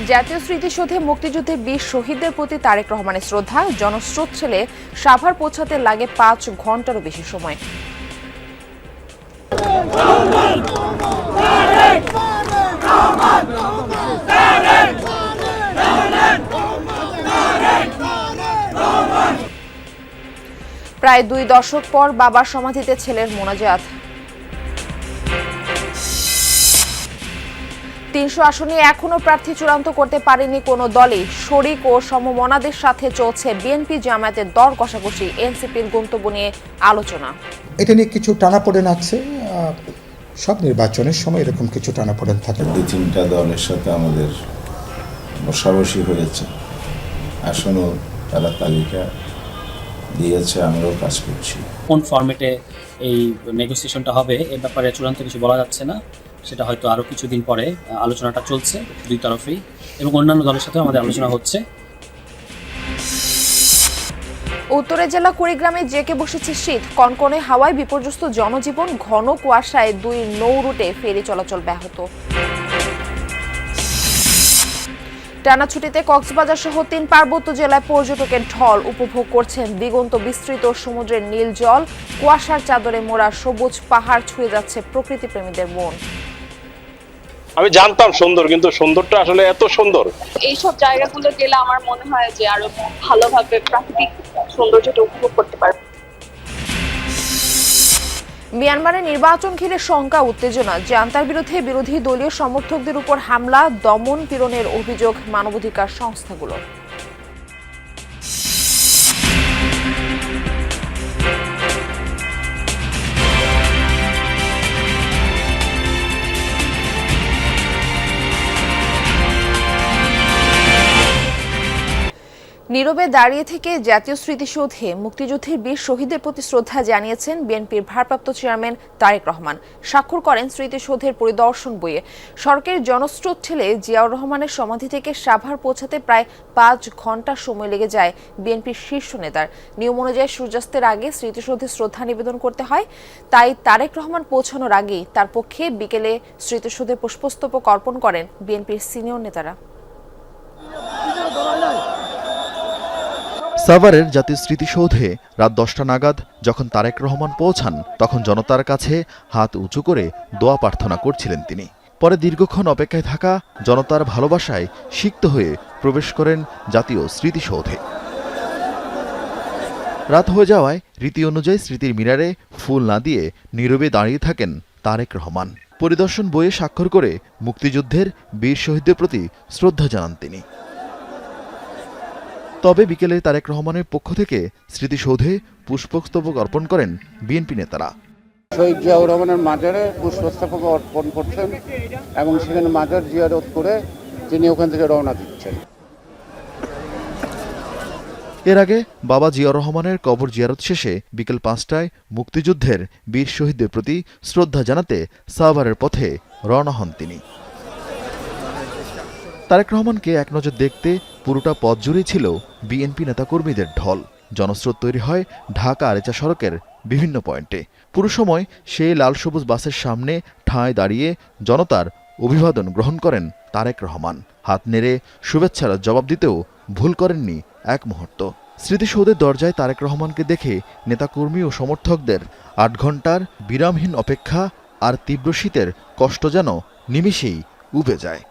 জাতীয় স্মৃতিসৌধে মুক্তিযুদ্ধের ২০ শহীদদের প্রতি তারেক রহমানের শ্রদ্ধা। জনস্রোত ছেলে সাভার পৌঁছাতে লাগে ৫ ঘন্টারও বেশি সময়। প্রায় ২ দশক পর বাবার সমাধিতে ছেলের মোনাজাত। ৩০০ আসনে এখনো প্রার্থী চূড়ান্ত করতে পারেনি কোনো দলই। শরিক ও সমমনাদের সাথে চলছে বিএনপি জামায়াতের দর কষাকষি। এনসিপির গন্তব্য নিয়ে আলোচনা। এটা নিয়ে কিছু টানাপোড়েন আছে। সব নির্বাচনের সময় এরকম কিছু টানাপোড়েন থাকে। ২-৩টা দলের সাথে আমাদের বসাবসি হয়েছে, আসনও তারা তালিকা দিয়েছে, আমরাও কাজ করছি। কোন ফরম্যাটে এই নেগোসিয়েশনটা হবে এ ব্যাপারে চূড়ান্ত কিছু বলা যাচ্ছে না, সেটা হয়তো আরও কিছুদিন পরে আলোচনাটা চলছে দুই তরফেই, এবং অন্যান্য দলের সাথেও আমাদের আলোচনা হচ্ছে। উত্তরের জেলা কুড়িগ্রামে জেঁকে বসেছে শীত। কনকনে হাওয়ায় বিপর্যস্ত জনজীবন। ঘন কুয়াশায় ২ নৌ রুটে ফেরি চলাচল ব্যাহত। টানা ছুটিতে কক্সবাজার সহ ৩ পার্বত্য জেলায় পর্যটকের ঢল। উপভোগ করছেন দিগন্ত বিস্তৃত সমুদ্রের নীল জল। কুয়াশার চাদরে মোড়া সবুজ পাহাড় ছুঁয়ে যাচ্ছে প্রকৃতিপ্রেমীদের মন। আমি জানতাম সুন্দর, কিন্তু সুন্দরটা আসলে এত সুন্দর। এইসব জায়গাগুলো গেলে আমার মনে হয় যে আরো ভালোভাবে প্রাকৃতিক সৌন্দর্যটা উপভোগ করতে পারবে। মিয়ানমারে নির্বাচন ঘিরে শঙ্কা উত্তেজনা। জান্তার বিরুদ্ধে বিরোধী দলীয় সমর্থকদের উপর হামলা, দমন পীড়নের অভিযোগ মানবাধিকার সংস্থাগুলোর। নীরবে দাঁড়িয়ে থেকে জাতীয় স্মৃতিসৌধে মুক্তিযুদ্ধের ২০ শহীদদের প্রতি শ্রদ্ধা জানিয়েছেন বিএনপির ভারপ্রাপ্ত চেয়ারম্যান তারেক রহমান। স্বাক্ষর করেন স্মৃতিসৌধের পরিদর্শন বইয়ে। সড়কের জনস্রোত ঠেলে জিয়াউর রহমানের সমাধি থেকে সাভার পৌঁছাতে প্রায় ৫ ঘন্টা সময় লেগে যায় বিএনপির শীর্ষ নেতার। নিয়ম অনুযায়ী সূর্যাস্তের আগে স্মৃতিসৌধে শ্রদ্ধা নিবেদন করতে হয়। তাই তারেক রহমান পৌঁছানোর আগেই তার পক্ষে বিকেলে স্মৃতিসৌধে পুষ্পস্তবক অর্পণ করেন বিএনপির সিনিয়র নেতারা। সাভারের জাতীয় স্মৃতিসৌধে রাত ১০টা নাগাদ যখন তারেক রহমান পৌঁছান, তখন জনতার কাছে হাত উঁচু করে দোয়া প্রার্থনা করছিলেন তিনি। পরে দীর্ঘক্ষণ অপেক্ষায় থাকা জনতার ভালোবাসায় সিক্ত হয়ে প্রবেশ করেন জাতীয় স্মৃতিসৌধে। রাত হয়ে যাওয়ায় রীতি অনুযায়ী স্মৃতির মিনারে ফুল না দিয়ে নীরবে দাঁড়িয়ে থাকেন তারেক রহমান। পরিদর্শন বইয়ে স্বাক্ষর করে মুক্তিযুদ্ধের বীর শহীদদের প্রতি শ্রদ্ধা জানান তিনি। তবে বিকেলে তারেক রহমানের পক্ষ থেকে স্মৃতিসৌধে পুষ্পস্তবক অর্পণ করেন বিএনপি নেতারা। শহীদ জিয়াউর রহমানের মাজারে পুষ্পস্তবক অর্পণ করছেন এবং সেখানে মাজার জিয়ারত করে তিনি ওখান থেকে রওনা দিচ্ছেন। এর আগে বাবা জিয়াউর রহমানের কবর জিয়ারত শেষে বিকেল ৫টায় মুক্তিযুদ্ধের বীর শহীদদের প্রতি শ্রদ্ধা জানাতে সাভারের পথে রওনা হন তিনি। তারেক রহমানকে এক নজর দেখতে পুরোটা পথ জুড়েই ছিল বিএনপি নেতাকর্মীদের ঢল। জনস্রোত তৈরি হয় ঢাকা আরেচা সড়কের বিভিন্ন পয়েন্টে। পুরো সময় সেই লাল সবুজ বাসের সামনে ঠাঁই দাঁড়িয়ে জনতার অভিবাদন গ্রহণ করেন তারেক রহমান। হাত নেড়ে শুভেচ্ছার জবাব দিতেও ভুল করেননি এক মুহূর্ত। স্মৃতিসৌধের দরজায় তারেক রহমানকে দেখে নেতাকর্মী ও সমর্থকদের ৮ ঘন্টার বিরামহীন অপেক্ষা আর তীব্র শীতের কষ্ট যেন নিমিষেই উবে যায়।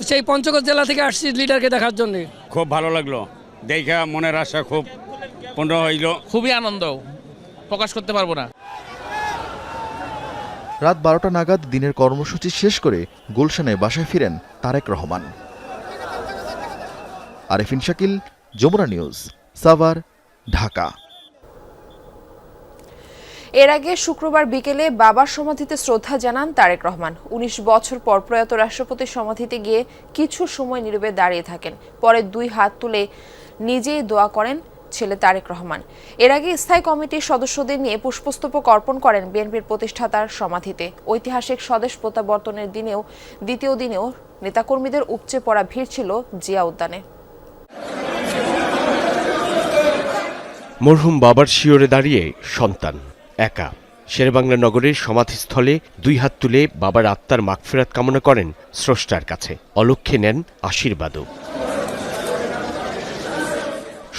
সেই পঞ্চগড় জেলা থেকে আসছি লিডারকে দেখার জন্য। খুব ভালো লাগলো, দেখা মনের আশা খুব পূর্ণ হইল। খুবই আনন্দ, প্রকাশ করতে পারবো না। রাত ১২টা নাগাদ দিনের কর্মসূচি শেষ করে গুলশানে বাসায় ফিরেন তারেক রহমান। আরেফিন শাকিল, যমুনা নিউজ, সাভার, ঢাকা। এর আগে শুক্রবার বিকেলে বাবার সমাধিতে শ্রদ্ধা জানান তারেক রহমান। ১৯ বছর পর প্রয়াত রাষ্ট্রপতির সমাধিতে গিয়ে কিছু সময় নীরবে দাঁড়িয়ে থাকেন। পরে ২ হাত তুলে নিজেই দোয়া করেন ছেলে তারেক রহমান। এর আগে স্থায়ী কমিটির সদস্যদের নিয়ে পুষ্পস্তবক অর্পণ করেন বিএনপির প্রতিষ্ঠাতার সমাধিতে। ঐতিহাসিক স্বদেশ প্রত্যাবর্তনের দ্বিতীয় দিনেও নেতাকর্মীদের উপচে পড়া ভিড় ছিল জিয়া উদ্যানে। মরহুম বাবার শিয়রে দাঁড়িয়ে সন্তান একা, শেরেবাংলা নগরের সমাধিস্থলে 2 হাত তুলে বাবার আত্মার মাগফিরাত কামনা করেন স্রষ্টার কাছে, অলক্ষ্যে নেন আশীর্বাদও।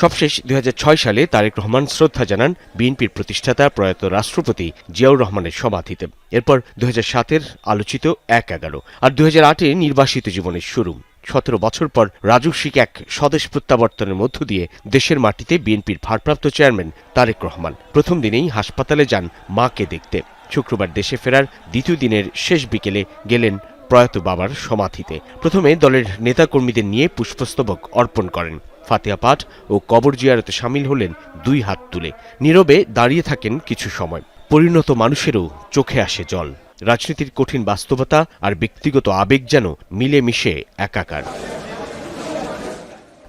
সবশেষ 2006 সালে তারেক রহমান শ্রদ্ধা জানান বিএনপির প্রতিষ্ঠাতা প্রয়াত রাষ্ট্রপতি জিয়াউর রহমানের সমাধিতে। এরপর 2007-এর আলোচিত 1/11 আর 2008-এ নির্বাসিত জীবনের শুরু। 17 বছর পর রাজস্বিক এক স্বদেশ প্রত্যাবর্তনের মধ্য দিয়ে দেশের মাটিতে বিএনপির ভারপ্রাপ্ত চেয়ারম্যান তারেক রহমান প্রথম দিনেই হাসপাতালে যান মাকে দেখতে। শুক্রবার দেশে ফেরার দ্বিতীয় দিনের শেষ বিকেলে গেলেন প্রয়াত বাবার সমাধিতে। প্রথমে দলের নেতাকর্মীদের নিয়ে পুষ্পস্তবক অর্পণ করেন। ফাতিহা পাঠ ও কবর জিয়ারতে শামিল হলেন 2 হাত তুলে। নীরবে দাঁড়িয়ে থাকেন কিছু সময়। পরিণত মানুষেরও চোখে আসে জল। রাজনীতির কঠিন বাস্তবতা আর ব্যক্তিগত আবেগ যেন মিলেমিশে একাকার।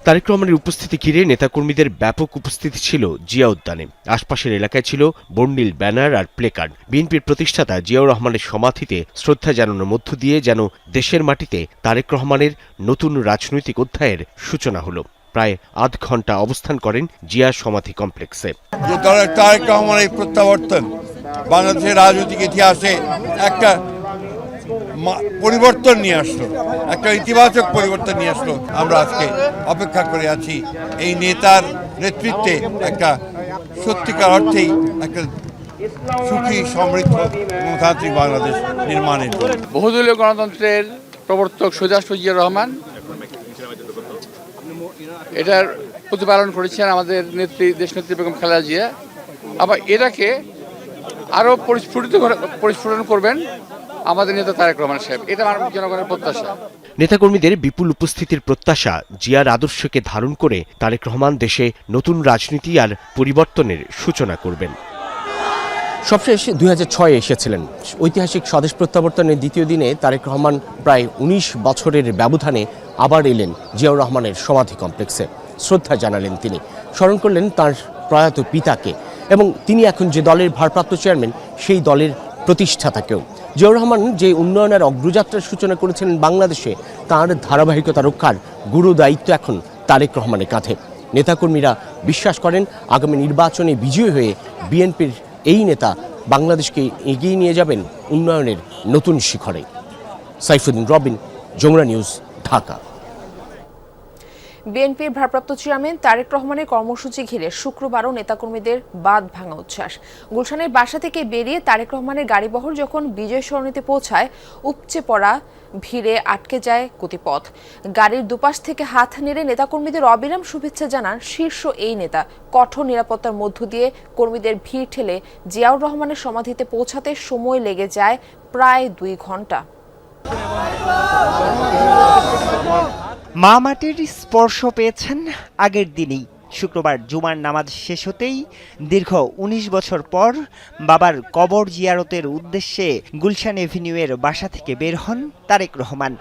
তারেক রহমানের উপস্থিতি ঘিরে নেতাকর্মীদের ব্যাপক উপস্থিতি ছিল জিয়া উদ্যানে। আশপাশের এলাকায় ছিল বর্ণিল ব্যানার আর প্লেকার্ড। বিএনপির প্রতিষ্ঠাতা জিয়াউর রহমানের সমাধিতে শ্রদ্ধা জানানোর মধ্য দিয়ে যেন দেশের মাটিতে তারেক রহমানের নতুন রাজনৈতিক অধ্যায়ের সূচনা হলো। প্রায় আধ ঘন্টা অবস্থান করেন জিয়া সমাধি কমপ্লেক্সে। যে দলের তারেক রহমানের প্রত্যাবর্তন বাংলাদেশের রাজনৈতিক ইতিহাসে একটা পরিবর্তন নিয়ে আসলো, একটা ইতিবাচক পরিবর্তন নিয়ে আসলো। আমরা আজকে অপেক্ষা করে আছি এই নেতার নেতৃত্বে একটা সত্যিকার অর্থেই একটা সুখী সমৃদ্ধ গণতান্ত্রিক বাংলাদেশ নির্মাণের জন্য। বহুদলীয় গণতন্ত্রের প্রবর্তক শহীদ রাষ্ট্রপতি জিয়াউর রহমান এটার প্রতিপালন করেছেন আমাদের নেত্রী দেশনেত্রী বেগম খালেদা জিয়া। আবার এটাকে আরও পরিস্ফুটন করবেন আমাদের নেতা তারেক রহমান সাহেব। এটা আমার জনগণের প্রত্যাশা। নেতাকর্মীদের বিপুল উপস্থিতির প্রত্যাশা জিয়ার আদর্শকে ধারণ করে তারেক রহমান দেশে নতুন রাজনীতি আর পরিবর্তনের সূচনা করবেন। সবশেষ 2006-এ এসেছিলেন। ঐতিহাসিক স্বদেশ প্রত্যাবর্তনের দ্বিতীয় দিনে তারেক রহমান প্রায় 19 বছরের ব্যবধানে আবার এলেন জিয়াউর রহমানের সমাধি কমপ্লেক্সে। শ্রদ্ধা জানালেন তিনি, স্মরণ করলেন তার প্রয়াত পিতাকে এবং তিনি এখন যে দলের ভারপ্রাপ্ত চেয়ারম্যান সেই দলের প্রতিষ্ঠাতাকেও। জিয়াউর রহমান যে উন্নয়নের অগ্রযাত্রার সূচনা করেছিলেন বাংলাদেশে, তার ধারাবাহিকতা রক্ষার গুরু দায়িত্ব এখন তারেক রহমানের কাঁধে। নেতাকর্মীরা বিশ্বাস করেন আগামী নির্বাচনে বিজয়ী হয়ে বিএনপির এই নেতা বাংলাদেশকে এগিয়ে নিয়ে যাবেন উন্নয়নের নতুন শিখরে। সাইফুদ্দিন রবিন, যমুনা নিউজ, ঢাকা। বিএনপির ভারপ্রাপ্ত চেয়ারম্যান তারেক রহমানের কর্মসূচি ঘিরে শুক্রবারও নেতাকর্মীদের বাঁধ ভাঙা উচ্ছ্বাস। গুলশানের বাসা থেকে বেরিয়ে তারেক রহমানের গাড়িবহর যখন বিজয় সরণিতে পৌঁছায়, উপচে পড়া ভিড়ে আটকে যায় গতিপথ। গাড়ির দুপাশ থেকে হাত নেড়ে নেতাকর্মীদের অবিরাম শুভেচ্ছা জানান শীর্ষ এই নেতা। কঠোর নিরাপত্তার মধ্য দিয়ে কর্মীদের ভিড় ঠেলে জিয়াউর রহমানের সমাধিতে পৌঁছাতে সময় লেগে যায় প্রায় 2 ঘন্টা। মা মাটির স্পর্শ পেয়েছেন আগের দিনেই। শুক্রবার জুমার নামাজ শেষ হতেই দীর্ঘ 19 বছর পর বাবার কবর জিয়ারতের উদ্দেশ্যে গুলশান এভিনিউয়ের বাসা থেকে বের হন তারেক রহমান।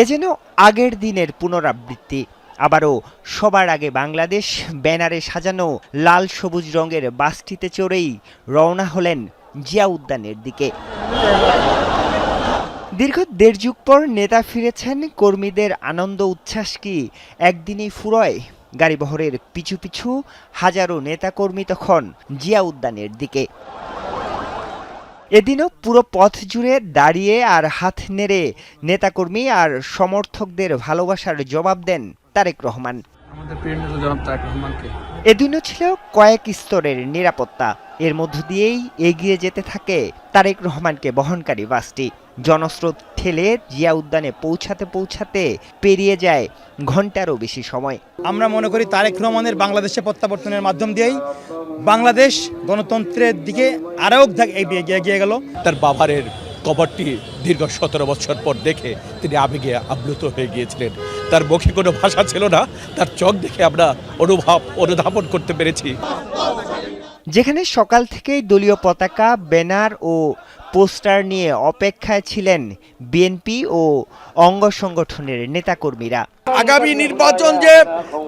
এ যেন আগের দিনের পুনরাবৃত্তি। আবারও সবার আগে বাংলাদেশ ব্যানারে সাজানো লাল সবুজ রঙের বাসটিতে চড়েই রওনা হলেন জিয়া উদ্যানের দিকে। দীর্ঘ 1.5 যুগ পর নেতা ফিরেছেন, কর্মীদের আনন্দ উচ্ছ্বাস কি একদিনেই ফুরয়? গাড়িবহরের পিছু পিছু হাজারো নেতাকর্মী তখন জিয়া উদ্যানের দিকে। এদিনও পুরো পথ জুড়ে দাঁড়িয়ে আর হাত নেড়ে নেতাকর্মী আর সমর্থকদের ভালোবাসার জবাব দেন তারেক রহমান। এদিনও ছিল কয়েক স্তরের নিরাপত্তা। এর মধ্য দিয়েই এগিয়ে যেতে থাকে তারেক রহমানকে বহনকারী বাসটি। জনস্রোত ঠেলে জিয়া উদ্যানে পৌঁছাতে পেরিয়ে যায় ঘন্টারও বেশি সময়। আমরা মনে করি তারেক রহমানের বাংলাদেশে প্রত্যাবর্তনের মাধ্যম দিয়েই বাংলাদেশ গণতন্ত্রের দিকে আরও এগিয়ে গেল। তার বাবারের কবরটি দীর্ঘ 17 বছর পর দেখে তিনি আবেগে আপ্লুত হয়ে গিয়েছিলেন। তার মুখে কোনো ভাষা ছিল না, তার চোখ দেখে আমরা অনুধাবন করতে পেরেছি। যেখানে সকাল থেকেই দলীয় পতাকা, ব্যানার ও পোস্টার নিয়ে অপেক্ষায় ছিলেন বিএনপি ও অঙ্গ সংগঠনের নেতাকর্মীরা। আগামী নির্বাচন যে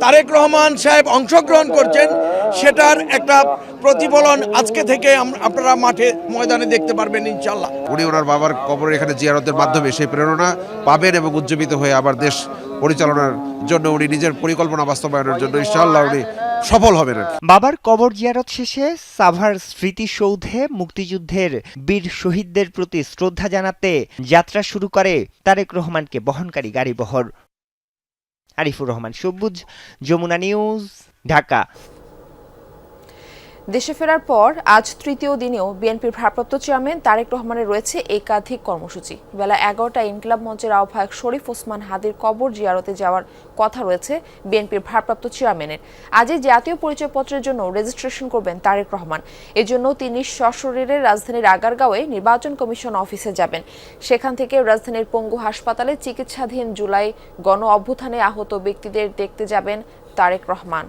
তারেক রহমান সাহেব অংশগ্রহণ করছেন সেটার একটা প্রতিফলন আজকে থেকে আপনারা মাঠে ময়দানে দেখতে পারবেন ইনশাল্লাহ। উনি ওনার বাবার কবরের এখানে জিয়ারতের মাধ্যমে সেই প্রেরণা পাবেন এবং উজ্জীবিত হয়ে আবার দেশ পরিচালনার জন্য উনি নিজের পরিকল্পনা বাস্তবায়নের জন্য ইনশাআল্লাহ উনি সফল হবেন আর কি। বাবার কবর জিয়ারত শেষে সাভার স্মৃতিসৌধে মুক্তিযুদ্ধের বীর শহীদদের প্রতি শ্রদ্ধা জানাতে যাত্রা শুরু করে তারেক রহমানকে বহনকারী গাড়িবহর। আরিফুর রহমান সবুজ, যমুনা নিউজ, ঢাকা। দেশে ফেরার পর আজ তৃতীয় দিনেও বিএনপির ভারপ্রাপ্ত চেয়ারম্যান তারেক রহমানের রয়েছে একাধিক কর্মসূচি। বেলা 11টায় ইনকিলাব মঞ্চের আহ্বায়ক শরীফ ওসমান হাদির কবর জিয়ারতে যাওয়ার কথা রয়েছে বিএনপির ভারপ্রাপ্ত চেয়ারম্যানের। আজই জাতীয় পরিচয়পত্রের জন্য রেজিস্ট্রেশন করবেন তারেক রহমান। এজন্য তিনি সশরীরে রাজধানীর আগারগাঁওয়ে নির্বাচন কমিশন অফিসে যাবেন। সেখান থেকে রাজধানীর পঙ্গু হাসপাতালে চিকিৎসাধীন জুলাই গণ অভ্যুত্থানে আহত ব্যক্তিদের দেখতে যাবেন তারেক রহমান।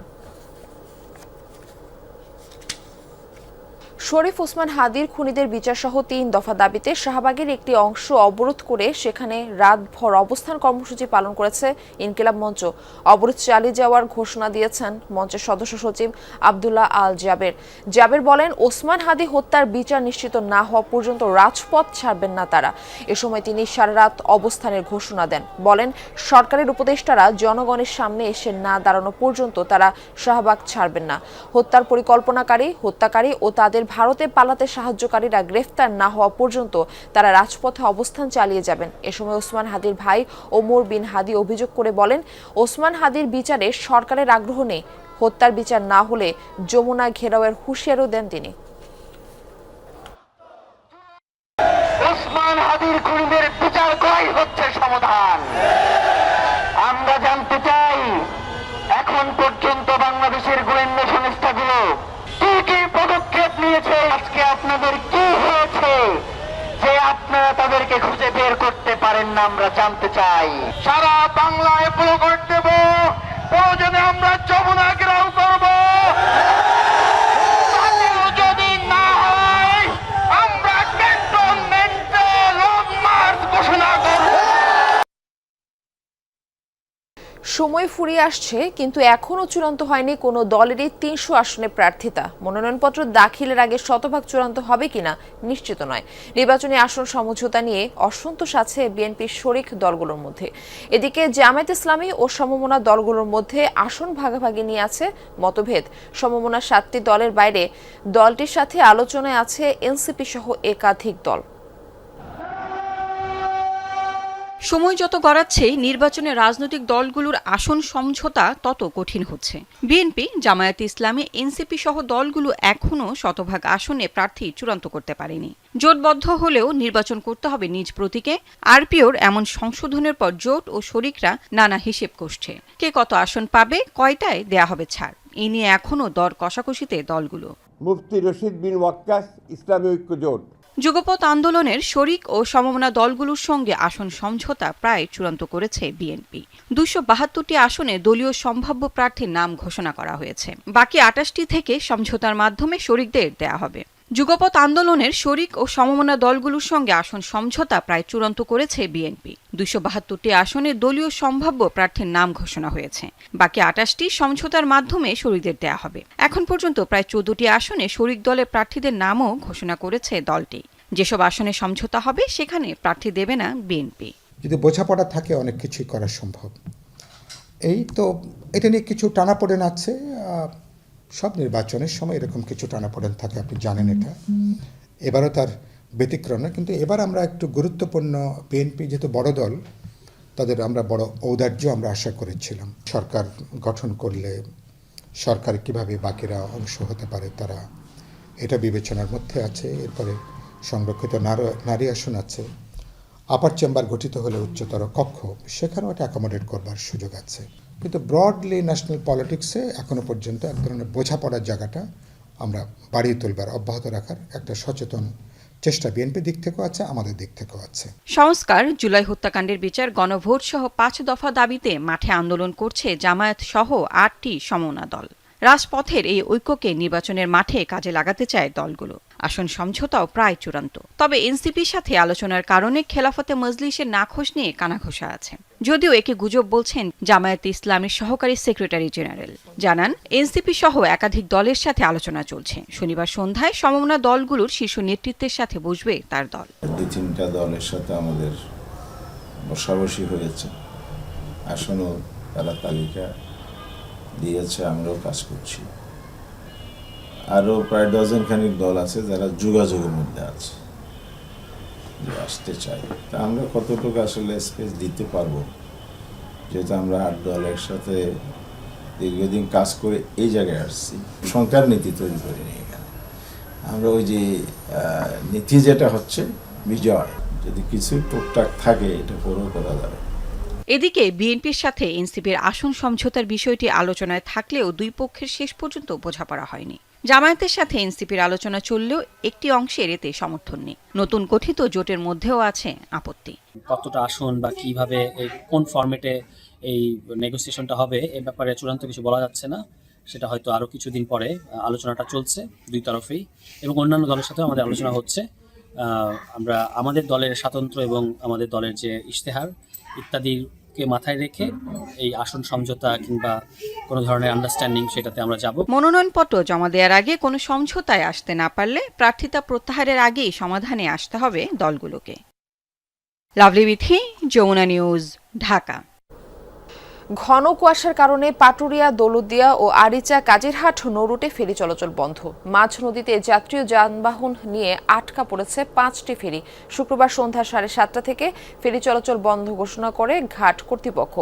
শরীফ ওসমান হাদির খুনিদের বিচার সহ 3 দফা দাবিতে শাহবাগের একটি অংশ অবরোধ করে সেখানে রাতভর অবস্থান কর্মসূচি পালন করেছে ইনকিলাব মঞ্চ। অবরোধ চালিয়ে যাওয়ার ঘোষণা দিয়েছেন মঞ্চের সদস্য সচিব আব্দুল্লাহ আল জাবের বলেন, ওসমান হাদি হত্যার বিচার নিশ্চিত না হওয়া পর্যন্ত রাজপথ ছাড়বেন না তারা। এ সময় তিনি সারা রাত অবস্থানের ঘোষণা দেন। বলেন, সরকারের উপদেষ্টারা জনগণের সামনে এসে না দাঁড়ানো পর্যন্ত তারা শাহবাগ ছাড়বেন না। হত্যার পরিকল্পনাকারী, হত্যাকারী ও তাদের ভারতে পালাতে সাহায্যকারীরা গ্রেফতার না হওয়া পর্যন্ত তারা রাজপথে অবস্থান চালিয়ে যাবেন। এ সময় ওসমান হাদির ভাই ওমর বিন হাদি অভিযোগ করে বলেন, ওসমান হাদির বিচারে সরকারের আগ্রহ নেই। হত্যার বিচার না হলে যমুনা ঘেরাওয়ের হুঁশিয়ারও দেন তিনি। ওসমান হাদির খুনিদের বিচার করাই হচ্ছে সমাধান। আমরা জানতে চাই, এখন পর্যন্ত বাংলাদেশের গোয়েন্দা সংস্থাগুলো কি পদক্ষেপ নিয়েছে? আজকে আপনাদের কি হয়েছে যে আপনারা তাদেরকে খুঁজে বের করতে পারেন না? আমরা জানতে চাই। সারা বাংলায় ব্লকআউট দেব, প্রয়োজনে আমরা যমুনা ঘেরাও করব। যদি না হয় আমরা ক্যান্টনমেন্টে লং মার্চ ঘোষণা করব। সময় ফুরিয়ে আসছে, কিন্তু এখনও চূড়ান্ত হয়নি কোনো দলেরই 300 আসনে প্রার্থিতা। মনোনয়নপত্র দাখিলের আগে শতভাগ চূড়ান্ত হবে কিনা নিশ্চিত নয়। নির্বাচনী আসন সমঝোতা নিয়ে অসন্তোষ আছে বিএনপির শরিক দলগুলোর মধ্যে। এদিকে জামায়াত ইসলামী ও সমমনা দলগুলোর মধ্যে আসন ভাগাভাগি নিয়ে আছে মতভেদ। সমমনা 7টি দলের বাইরে দলটির সাথে আলোচনায় আছে এনসিপি সহ একাধিক দল। সময় যত গড়াচ্ছে নির্বাচনে রাজনৈতিক দলগুলোর আসন সমঝোতা তত কঠিন হচ্ছে। বিএনপি, জামায়াত ইসলামী, এনসিপি সহ দলগুলো এখনও শতভাগ আসনে প্রার্থী চূড়ান্ত করতে পারেনি। জোটবদ্ধ হলেও নির্বাচন করতে হবে নিজ প্রতীকে। আরপিওর এমন সংশোধনের পর জোট ও শরিকরা নানা হিসেব কষছে। কে কত আসন পাবে, কয়টায় দেয়া হবে ছাড়, এ নিয়ে এখনও দর কষাকষিতে দলগুলো। মুফতি রশিদ বিন ওয়াক্কাস, ইসলামী ঐক্য জোট। যুগপৎ আন্দোলনের শরিক ও সমমনা দলগুলোর সঙ্গে আসন সমঝোতা প্রায় চূড়ান্ত করেছে বিএনপি। 272টি আসনে দলীয় সম্ভাব্য প্রার্থীর নাম ঘোষণা করা হয়েছে। বাকি 28টি থেকে সমঝোতার মাধ্যমে শরিকদের দেয়া হবে। যুগপৎ আন্দোলনের শরিক ও সমমনা দলগুলোর সঙ্গে আসন সমঝোতা প্রায় চূড়ান্ত করেছে বিএনপি। 272টি আসনে দলীয় সম্ভাব্য প্রার্থীর নাম ঘোষণা হয়েছে। বাকি 28টি সমঝোতার মাধ্যমে শরিকদের দেয়া হবে। এখন পর্যন্ত প্রায় 14টি আসনে শরিক দলের প্রার্থীদের নামও ঘোষণা করেছে দলটি। যেসব আসনে সমঝোতা হবে সেখানে প্রার্থী দেবে না বিএনপি। যদি বোঝাপড়া থাকে অনেক কিছুই করা সম্ভব। এই তো এটা নিয়ে কিছু টানাপোড়েন আছে। সব নির্বাচনের সময় এরকম কিছু টানাপোড়েন থাকে, আপনি জানেন এটা। এবারও তার ব্যতিক্রম না, কিন্তু এবার আমরা একটু গুরুত্বপূর্ণ, বিএনপি যেহেতু বড় দল, তাদের আমরা বড় ঔদার্য আমরা আশা করেছিলাম। সরকার গঠন করলে সরকার কিভাবে বাকিরা অংশ হতে পারে তারা এটা বিবেচনার মধ্যে আছে। এরপরে সংরক্ষিত নারী আসন আছে। আপার চেম্বার গঠিত হলে উচ্চতর কক্ষ, সেখানেও এটা অ্যাকোমোডেট করবার সুযোগ আছে। কিন্তু ব্রডলি ন্যাশনাল পলিটিক্সে এখনো পর্যন্ত এক ধরনের বোঝাপড়ার জায়গাটা আমরা বাড়িয়ে তুলবার, অব্যাহত রাখার একটা সচেতন চেষ্টা বিএনপির দিক থেকেও আছে, আমাদের দিক থেকেও আছে। সংস্কার, জুলাই হত্যাকাণ্ডের বিচার, গণভোট সহ 5 দফা দাবিতে মাঠে আন্দোলন করছে জামায়াত সহ 8টি সমমনা দল। রাজপথের এই ঐক্যকে নির্বাচনের মাঠে কাজে লাগাতে চায় দলগুলো। আসন সমঝোতাও প্রায় চূড়ান্ত। তবে এনসিপির সাথে আলোচনার কারণে খেলাফতে মজলিসের নাখোশ নিয়ে কানাঘোষা আছে। যদিও একে গুজব বলছেন জামায়াত ইসলামের সহকারী সেক্রেটারি জেনারেল। জানান, এনসিপি সহ একাধিক দলের সাথে আলোচনা চলছে। শনিবার সন্ধ্যায় সমমনা দলগুলোর শীর্ষ নেতৃত্বের সাথে বসবে তার দল। 2-3টা দলের সাথে আমাদের বসাবসি হয়েছে। আসনও তারা তালিকা দিয়েছে, আমরাও কাজ করছি। আরও প্রায় ডজনখানিক দল আছে যারা যোগাযোগের মধ্যে আছে, যে আসতে চাই। তা আমরা কতটুকু আসলে স্পেস দিতে পারবো, যেহেতু আমরা 8 দল একসাথে দীর্ঘদিন কাজ করে এই জায়গায় আসছি। সংখ্যার নীতি তৈরি করিনি এখানে আমরা। ওই যে নীতি যেটা হচ্ছে বিজয়, যদি কিছু টুকটাক থাকে এটা পরেও করা যাবে। এদিকে বিএনপির সাথে এনসিপির আসন সমঝোতার বিষয়টি আলোচনায় থাকলেও দুই পক্ষের শেষ পর্যন্ত বোঝাপড়া হয়নি। জামায়াতের সাথে এনসিপির আলোচনা চললেও একটি অংশের এতে সমর্থন নেই। নতুন গঠিত জোটের মধ্যেও আছে আপত্তি। কতটা আসন বা কিভাবে কোন ফরম্যাটে এই নেগোসিয়েশনটা হবে এ ব্যাপারে চূড়ান্ত কিছু বলা যাচ্ছে না। সেটা হয়তো আরও কিছুদিন পরে। আলোচনাটা চলছে দুই তরফেই এবং অন্যান্য দলের সাথেও আমাদের আলোচনা হচ্ছে। আমরা আমাদের দলের স্বাতন্ত্র্য এবং আমাদের দলের যে ইশতেহার ইত্যাদিকে মাথায় রেখে এই আসন সমঝোতা কিংবা কোনো ধরনের আন্ডারস্ট্যান্ডিং সেটাতে আমরা যাব। মনোনয়নপত্র জমা দেওয়ার আগে কোনো সমঝোতায় আসতে না পারলে প্রার্থিতা প্রত্যাহারের আগেই সমাধানে আসতে হবে দলগুলোকে। লাভলি বিথি, যমুনা নিউজ, ঢাকা। ঘন কুয়াশার কারণে পাটুরিয়া, দৌলতদিয়া ও আরিচা কাজিরহাট নৌরুটে ফেরি চলাচল বন্ধ। মাঝ নদীতে যাত্রী যানবাহন নিয়ে আটকা পড়েছে 5টি ফেরি। শুক্রবার সন্ধ্যা 7:30 থেকে ফেরি চলাচল বন্ধ ঘোষণা করে ঘাট কর্তৃপক্ষ।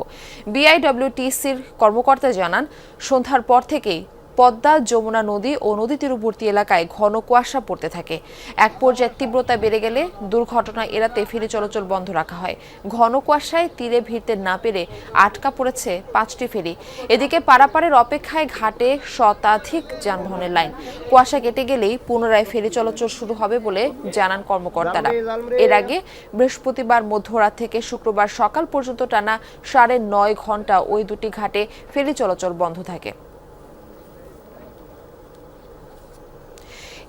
বিআইডব্লিউটিসির কর্মকর্তা জানান, সন্ধ্যার পর থেকেই পদ্মা, যমুনা নদী ও নদী তীরবর্তী এলাকায় ঘন কুয়াশা পড়তে থাকে। এক পর্যায়ে তীব্রতা বেড়ে গেলে দুর্ঘটনা এড়াতে ফেরি চলাচল বন্ধ রাখা হয়। ঘন কুয়াশায় তীরে ভিড়তে না পেরে আটকা পড়েছে 5টি ফেরি। এদিকে পারাপারের অপেক্ষায় ঘাটে শতাধিক যানবাহনের লাইন। কুয়াশা কেটে গেলেই পুনরায় ফেরি চলাচল শুরু হবে বলে জানান কর্মকর্তারা। এর আগে বৃহস্পতিবার মধ্যরাত থেকে শুক্রবার সকাল পর্যন্ত টানা 9.5 ঘন্টা ওই দুটি ঘাটে ফেরি চলাচল বন্ধ থাকে।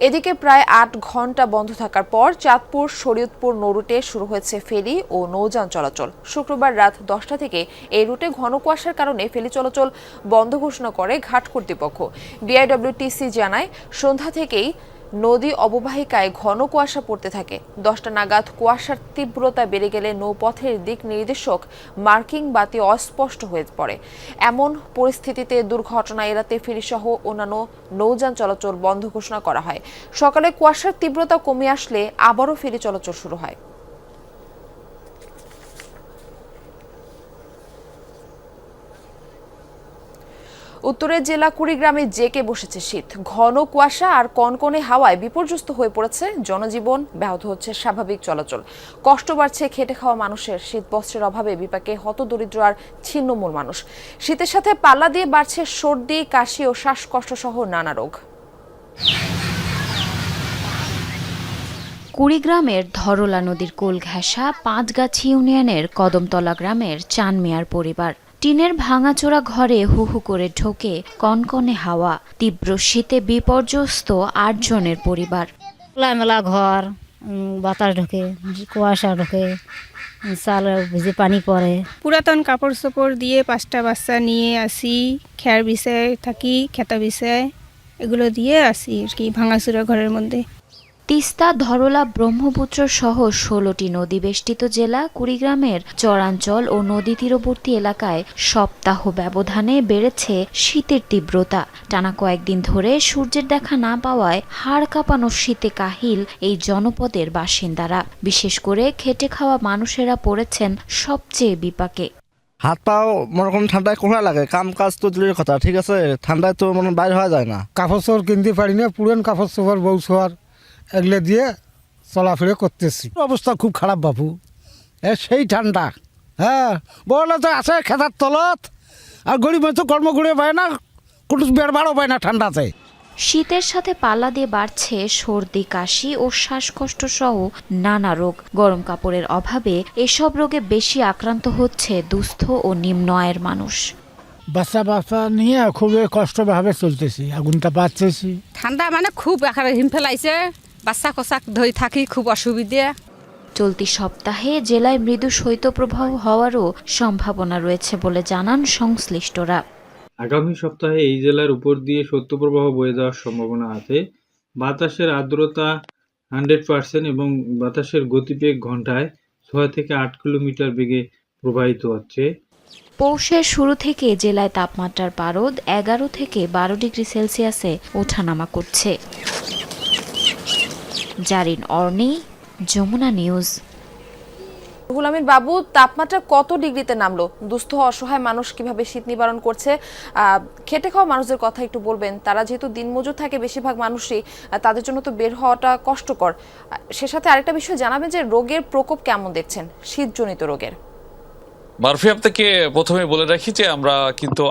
এদিকে প্রায় 8 ঘন্টা বন্ধ থাকার পর চাঁদপুর, শরীয়তপুর নৌরুটে শুরু হয়েছে ফেরি ও নৌযান চলাচল। শুক্রবার রাত 10টা থেকে এই রুটে ঘন কুয়াশার কারণে ফেরি চলাচল বন্ধ ঘোষণা করে ঘাট কর্তৃপক্ষ। বিআইডব্লিউটিসি জানায়, সন্ধ্যা থেকেই নদী অববাহিকায় ঘন কুয়াশা পড়তে থাকে। 10টা নাগাদ কুয়াশার তীব্রতা বেড়ে গেলে নৌপথের দিক নির্দেশক মার্কিং বাতি অস্পষ্ট হয়ে পড়ে। এমন পরিস্থিতিতে দুর্ঘটনা এড়াতে ফেরিসহ অন্যান্য নৌযান চলাচল বন্ধ ঘোষণা করা হয়। সকালে কুয়াশার তীব্রতা কমে আসলে আবারও ফেরি চলাচল শুরু হয়। উত্তরের জেলা কুড়িগ্রামে জেকে বসেছে শীত। ঘন কুয়াশা আর কনকনে হাওয়ায় বিপর্যস্ত হয়ে পড়েছে জনজীবন, ব্যাহত হচ্ছে স্বাভাবিক চলাচল। কষ্ট বাড়ছে খেটে খাওয়া মানুষের। শীত বস্ত্রের অভাবে বিপাকে হতদরিদ্র আর ছিন্নমূল মানুষ। শীতের সাথে পাল্লা দিয়ে বাড়ছে সর্দি, কাশি ও শ্বাসকষ্ট সহ নানা রোগ। কুড়িগ্রামের ধরলা নদীর কোল ঘেঁষা পাঁচগাছি ইউনিয়নের কদমতলা গ্রামের চান মিয়ার পরিবার। টিনের ভাঙাচোরা ঘরে হু হু করে ঢোকে কনকনে হাওয়া। তীব্র শীতে বিপর্যস্ত 8 জনের পরিবার। খোলামেলা ঘর, বাতাস ঢোকে, কুয়াশা ঢোকে, চাল ভিজে পানি পড়ে। পুরাতন কাপড় চোপড় দিয়ে 5টা বাচ্চা নিয়ে আসি, খেয়ার বিছায় থাকি, খেতা বিছায় এগুলো দিয়ে আসি আর কি, ভাঙাচোরা ঘরের মধ্যে। তিস্তা, ধরলা, ব্রহ্মপুত্র সহ 16টি নদী বেষ্টিত জেলা কুড়িগ্রামের চরাঞ্চল ও নদী তীরবর্তী এলাকায় সপ্তাহ ব্যবধানে বেড়েছে শীতের তীব্রতা। টানা কয়েকদিন ধরে সূর্যের দেখা না পাওয়ায় হাড় কাঁপানো শীতে কাহিল এই জনপদের বাসিন্দারা। বিশেষ করে খেটে খাওয়া মানুষেরা পড়েছেন সবচেয়ে বিপাকে। হাত পাও মনে করেন ঠান্ডায় কোহা লাগে, কাম কাজ তো দূরের কথা, ঠিক আছে, ঠান্ডায় তো মনে বাইরে হওয়া যায় না। কাপড় চোপড় কিনতে পারি না, পুরান কাপড় চোপড় বউ শোয়ার এগুলো দিয়ে চলাফেরা করতেছি। অবস্থা খুব খারাপ বাবু, সেই ঠান্ডা। হ্যাঁ, বড় তো আছে খেতার তলত, আর গরিব মানুষ তো কর্ম করে পায় না, কোনো বেড় বাড়ও পায় না ঠান্ডাতে। শীতের সাথে পাল্লা দিয়ে বাড়ছে সর্দি, কাশি ও শ্বাসকষ্ট সহ নানা রোগ। গরম কাপড়ের অভাবে এসব রোগে বেশি আক্রান্ত হচ্ছে দুস্থ ও নিম্ন আয়ের মানুষ। বাচ্চা নিয়ে খুবই কষ্টভাবে চলতেছি, আগুনটা বাঁচতেছি। ঠান্ডা মানে খুব একেবারে হিম ফেলাইছে, বাচ্চা কোচাক ধরে থাকি, খুব অসুবিধা। চলতি সপ্তাহে জেলায় মৃদু শৈত্যপ্রবাহ হওয়ারও সম্ভাবনা রয়েছে বলে জানান সংশ্লিষ্টরা। আগামী সপ্তাহে এই জেলার উপর দিয়ে শৈত্যপ্রবাহ বয়ে যাওয়ার সম্ভাবনা আছে। বাতাসের আর্দ্রতা 100% এবং বাতাসের গতিবেগ ঘন্টায় 6 থেকে 8 কিলোমিটার বেগে প্রবাহিত হচ্ছে। পৌষের শুরু থেকে জেলায় তাপমাত্রার পারদ 11 থেকে 12 ডিগ্রি সেলসিয়াসে ওঠানামা করছে। জারিন অর্নি, যমুনা নিউজ। রুহুল আমিন বাবু, তাপমাত্রা কত ডিগ্রিতে নামলো? দুস্থ অসহায় মানুষ কিভাবে শীত নিবারণ করছে? খেটে খাওয়া মানুষদের কথা একটু বলবেন। তারা যেহেতু দিনমজুর থাকে বেশিরভাগ মানুষই, তাদের জন্য তো বের হওয়াটা কষ্টকর। সে সাথে আরেকটা বিষয় জানাবেন যে রোগের প্রকোপ কেমন দেখছেন, শীতজনিত রোগের? মারফি, আপনাকে প্রথমে বলে রাখি যে আমরা কিন্তু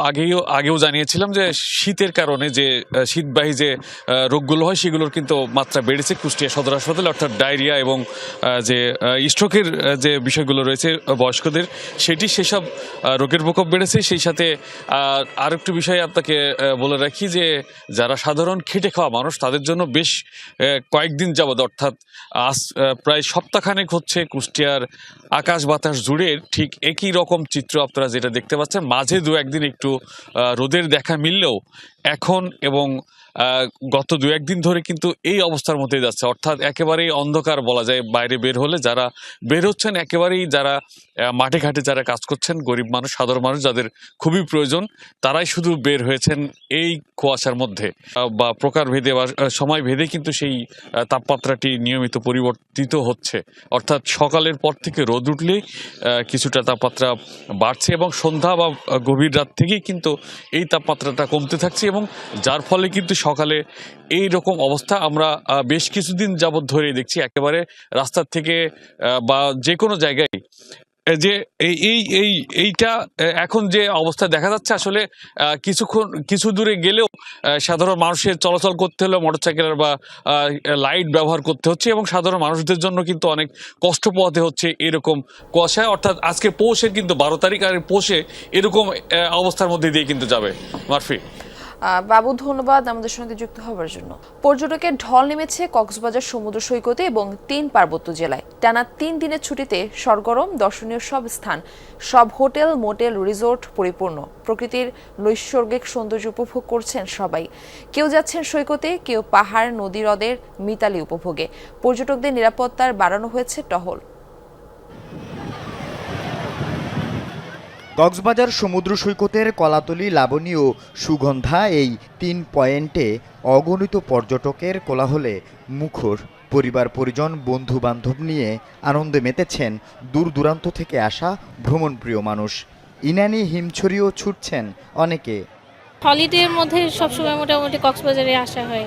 আগেও জানিয়েছিলাম যে শীতের কারণে যে শীতবাহী যে রোগগুলো হয় সেগুলোর কিন্তু মাত্রা বেড়েছে কুষ্টিয়া সদর হাসপাতালে, অর্থাৎ ডায়রিয়া এবং যে স্ট্রোকের যে বিষয়গুলো রয়েছে বয়স্কদের, সেসব রোগের প্রকোপ বেড়েছে। সেই সাথে আরেকটু বিষয় আপনাকে বলে রাখি যে যারা সাধারণ খেটে খাওয়া মানুষ তাদের জন্য বেশ কয়েকদিন যাবৎ, অর্থাৎ আজ প্রায় সপ্তাহখানেক হচ্ছে কুষ্টিয়ার আকাশ বাতাস জুড়ে ঠিক একই রকম চিত্র আপনারা যেটা দেখতে পাচ্ছেন। মাঝে দু একদিন একটু রোদের দেখা মিললেও এখন এবং গত দু একদিন ধরে কিন্তু এই অবস্থার মধ্যে যাচ্ছে, অর্থাৎ একেবারেই অন্ধকার বলা যায়। বাইরে বের হলে যারা বের হচ্ছেন, একেবারেই যারা মাঠে ঘাটে যারা কাজ করছেন, গরিব মানুষ, সাধারণ মানুষ যাদের খুবই প্রয়োজন, তারাই শুধু বের হয়েছেন এই কুয়াশার মধ্যে। বা প্রকার ভেদে বা সময় ভেদে কিন্তু সেই তাপমাত্রাটি নিয়মিত পরিবর্তিত হচ্ছে, অর্থাৎ সকালের পর থেকে রোদ উঠলে কিছুটা তাপমাত্রা বাড়ছে এবং সন্ধ্যা বা গভীর রাত থেকেই কিন্তু এই তাপমাত্রাটা কমতে থাকছে, এবং যার ফলে কিন্তু সকালে এই রকম অবস্থা আমরা বেশ কিছুদিন যাবৎ ধরে দেখছি। একেবারে রাস্তার থেকে বা যে কোনো জায়গায় যে এইটা এখন যে অবস্থা দেখা যাচ্ছে, আসলে কিছু দূরে গেলেও সাধারণ মানুষের চলাচল করতে হলে মোটরসাইকেল বা লাইট ব্যবহার করতে হচ্ছে, এবং সাধারণ মানুষদের জন্য কিন্তু অনেক কষ্ট পোহাতে হচ্ছে এরকম কুয়াশায়। অর্থাৎ আজকে পৌষের কিন্তু 12 তারিখ, আর পৌষে এরকম অবস্থার মধ্যে দিয়ে কিন্তু যাবে। মারফি বাবু, ধন্যবাদ আমাদের সঙ্গে যুক্ত হওয়ার জন্য। পর্যটকের ঢল নেমেছে কক্সবাজার সমুদ্র সৈকতে এবং 3 পার্বত্য জেলায়। টানা 3 দিনের ছুটিতে সরগরম দর্শনীয় সব স্থান, সব হোটেল, মোটেল, রিসোর্ট পরিপূর্ণ। প্রকৃতির নৈসর্গিক সৌন্দর্য উপভোগ করছেন সবাই। কেউ যাচ্ছেন সৈকতে, কেউ পাহাড়, নদী, হ্রদের মিতালি উপভোগে। পর্যটকদের নিরাপত্তার বাড়ানো হয়েছে টহল। কক্সবাজার সমুদ্র সৈকতের কলাতলি, লাবণী ও সুগন্ধা এই 3 পয়েন্টে অগণিত পর্যটকের কোলাহলে মুখর। পরিবার পরিজন, বন্ধু বান্ধব নিয়ে আনন্দে মেতেছেন দূর দূরান্ত থেকে আসা ভ্রমণপ্রিয় মানুষ। ইনানি হিমছড়িও ছুটছেন অনেকে। হলিডের মধ্যে সবসময় মোটামুটি কক্সবাজারে আসা হয়,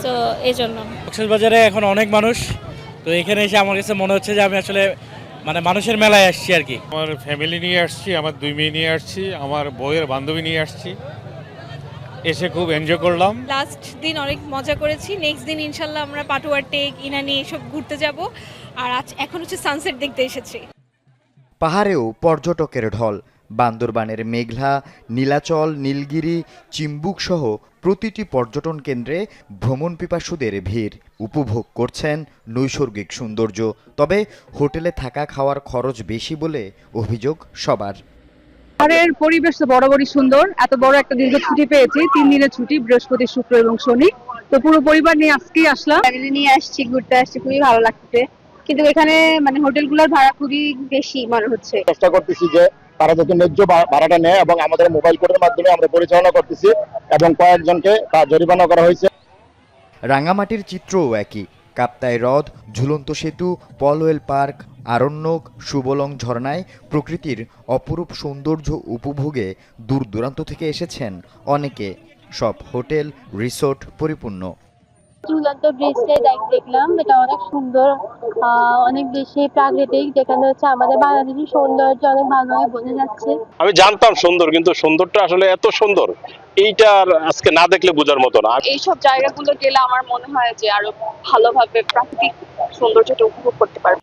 তো এই জন্য। কক্সবাজারে এখন অনেক মানুষ, তো এখানে এসে আমার কাছে মনে হচ্ছে যে আমি আসলে মানুষের মেলায় আসছি আর কি। আমার ফ্যামিলি নিয়ে আসছি, আমার 2 মেয়ে নিয়ে আসছি, আমার বউয়ের বান্ধবী নিয়ে আসছি, এসে খুব এনজয় করলাম। লাস্ট দিন অনেক মজা করেছি, নেক্সট দিন ইনশাল্লাহ আমরা পাটুয়া টেক, ইনানি এসব ঘুরতে যাব, আর এখন হচ্ছে সানসেট দেখতে এসেছি। পাহাড়েও পর্যটকের ঢল। বান্দরবানের মেঘলা, নীলাচল, নীলগিরি, চিম্বুক সহ প্রতিটি পর্যটন কেন্দ্রে ভ্রমণ পিপাসুদের ভিড়। উপভোগ করছেন নৈসর্গিক সৌন্দর্য। তবে হোটেলে থাকা খাওয়ার খরচ বেশি বলে অভিযোগ সবার। পাহাড়ের পরিবেশ তো বরাবরই সুন্দর। এত বড় একটা দীর্ঘ ছুটি পেয়েছি, 3 দিনের ছুটি, বৃহস্পতি, শুক্র এবং শনি। তো পুরো পরিবার নিয়ে আজকেই আসলাম, ফ্যামিলি নিয়ে আসছি, ঘুরতে আসছি, খুবই ভালো লাগছে। কিন্তু এখানে হোটেলগুলোর ভাড়া খুবই বেশি মনে হচ্ছে। চেষ্টা করতেছি যে তারা যাতে ন্যায্য ভাড়াটা নেয়, এবং আমাদের মোবাইল কোডের মাধ্যমে আমরা পরিচালনা করতেছি, এবং কয়েকজনকে জরিমানা করা হয়েছে। রাঙামাটির চিত্রও একই। কাপ্তাই হ্রদ, ঝুলন্ত সেতু, পলওয়েল পার্ক, আরণ্যক, সুবলং ঝর্ণায় প্রকৃতির অপরূপ সৌন্দর্য উপভোগে দূর দূরান্ত থেকে এসেছেন অনেকে। সব হোটেল, রিসোর্ট পরিপূর্ণ। ঝুলন্ত ব্রিজটাই দেখলাম, এটা অনেক সুন্দর, অনেক বেশি প্রাকৃতিক, যেখানে হচ্ছে আমাদের বাংলাদেশের সৌন্দর্য অনেক ভালোভাবে বোঝা যাচ্ছে। আমি জানতাম সুন্দর, কিন্তু সুন্দরটা আসলে এত সুন্দর এইটা আজকে না দেখলে বোঝার মতো না। এইসব জায়গাগুলো গেলে আমার মনে হয় যে আরো ভালোভাবে প্রাকৃতিক সৌন্দর্যটা উপভোগ করতে পারবে।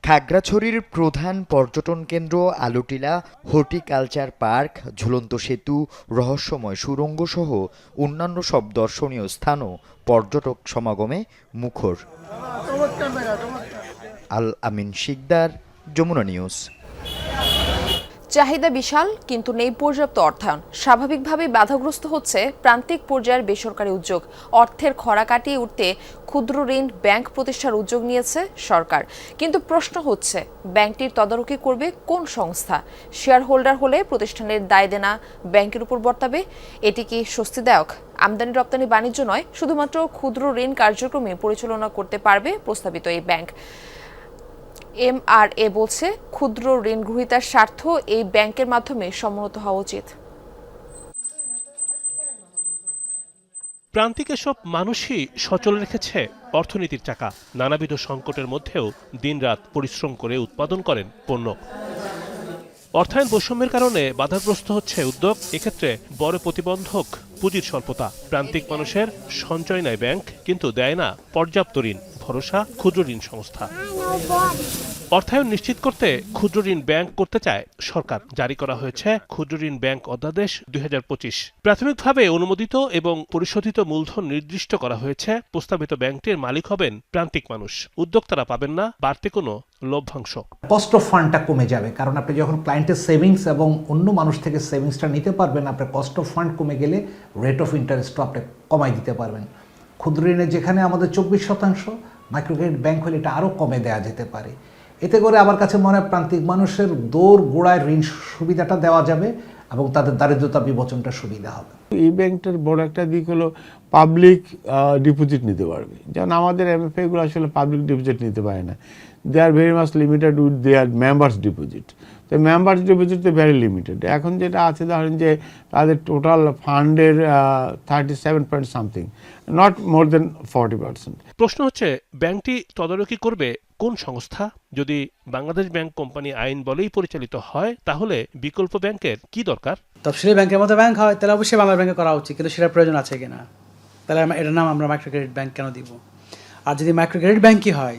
খাগড়াছড়ির প্রধান পর্যটন কেন্দ্র আলুটিলা, হর্টিকালচার পার্ক, ঝুলন্ত সেতু, রহস্যময় সুড়ঙ্গ সহ অন্যান্য সব দর্শনীয় স্থানও পর্যটক সমাগমে মুখর। আল আমিন শিকদার, যমুনা নিউজ। চাহিদা বিশাল, কিন্তু নেই পর্যাপ্ত অর্থায়ন। স্বাভাবিকভাবেই বাধাগ্রস্ত হচ্ছে প্রান্তিক পর্যায়ের বেসরকারি উদ্যোগ। অর্থের খরা কাটিয়ে উঠতে ক্ষুদ্র ঋণ ব্যাংক প্রতিষ্ঠার উদ্যোগ নিয়েছে সরকার, কিন্তু প্রশ্ন হচ্ছে ব্যাংকটির তদারকি করবে কোন সংস্থা? শেয়ার হোল্ডার হলে প্রতিষ্ঠানের দায় দেনা ব্যাংকের উপর বর্তাবে। এটি কি স্বস্তিদায়ক? আমদানি রপ্তানি বাণিজ্য নয়, শুধুমাত্র ক্ষুদ্র ঋণ কার্যক্রমে পরিচালনা করতে পারবে প্রস্তাবিত এই ব্যাংক। MRA বলছে ক্ষুদ্র ঋণ গ্রহীতার স্বার্থ এই ব্যাংকের মাধ্যমে সমুন্নত হওয়া উচিত। প্রান্তিক এসব মানুষই সচল রেখেছে অর্থনীতির চাকা। নানাবিধ সংকটের মধ্যেও দিনরাত পরিশ্রম করে উৎপাদন করেন পণ্য। অর্থায়ন বৈষম্যের কারণে বাধাগ্রস্ত হচ্ছে উদ্যোগ। এক্ষেত্রে বড় প্রতিবন্ধক পুঁজির স্বল্পতা। প্রান্তিক মানুষের সঞ্চয় নেয় ব্যাংক, কিন্তু দেয় না পর্যাপ্ত ঋণ। ভরসা ক্ষুদ্র ঋণ সংস্থা। অর্থায়ন নিশ্চিত করতে ক্ষুদ্র ঋণ ব্যাংক করতে চায় সরকার। জারি করা হয়েছে ক্ষুদ্র ঋণ ব্যাংক অধ্যাদেশ 2025। প্রাথমিকভাবে অনুমোদিত এবং পরিশোধিত মূলধন নির্দিষ্ট করা হয়েছে। প্রস্তাবিত ব্যাংকটির মালিক হবেন প্রান্তিক মানুষ। উদ্যোক্তারা পাবেন না বাড়তি কোনো লভ্যাংশ। কস্ট অফ ফান্ডটা কমে যাবে, কারণ আপনি যখন ক্লায়েন্টের সেভিংস এবং অন্য মানুষ থেকে সেভিংসটা নিতে পারবেন, আপনার কস্ট অফ ফান্ড কমে গেলে রেট অফ ইন্টারেস্টও আপনি কমাই দিতে পারবেন। ক্ষুদ্র ঋণে যেখানে আমাদের 24%, মাইক্রোক্রেডিট ব্যাংক হলে এটা আরও কমে দেওয়া যেতে পারে। এতে করে আমার কাছে মনে হয় প্রান্তিক মানুষের দৌড় গোড়ায় ঋণ সুবিধাটা দেওয়া যাবে এবং তাদের দারিদ্রতা বিমোচনটা সুবিধা হবে। এই ব্যাংকটার বড় একটা দিক হলো পাবলিক ডিপোজিট নিতে পারবে, যেমন আমাদের MFI-গুলো আসলে পাবলিক ডিপোজিট নিতে পারে না। They are very much limited with their members deposit. তো মেম্বার্স ডিপোজিট তো ভেরি লিমিটেড। এখন যেটা আছে ধরেন যে তাদের টোটাল ফান্ডের 37.something, নট মোর দেন 40%। প্রশ্ন হচ্ছে ব্যাংকটি তদারকি করবে কোন সংস্থা? যদি বাংলাদেশ ব্যাংক কোম্পানি আইন বলেই পরিচালিত হয়, তাহলে বিকল্প ব্যাংকের কি দরকার? তফসিলি ব্যাংকের মতো ব্যাংক হয় তাহলে অবশ্যই বাংলা ব্যাংকে করা উচিত, কিন্তু সেটার প্রয়োজন আছে কিনা? তাহলে এটার নাম আমরা মাইক্রো ক্রেডিট ব্যাংক কেন দিব? আর যদি মাইক্রো ক্রেডিট ব্যাংকই হয়,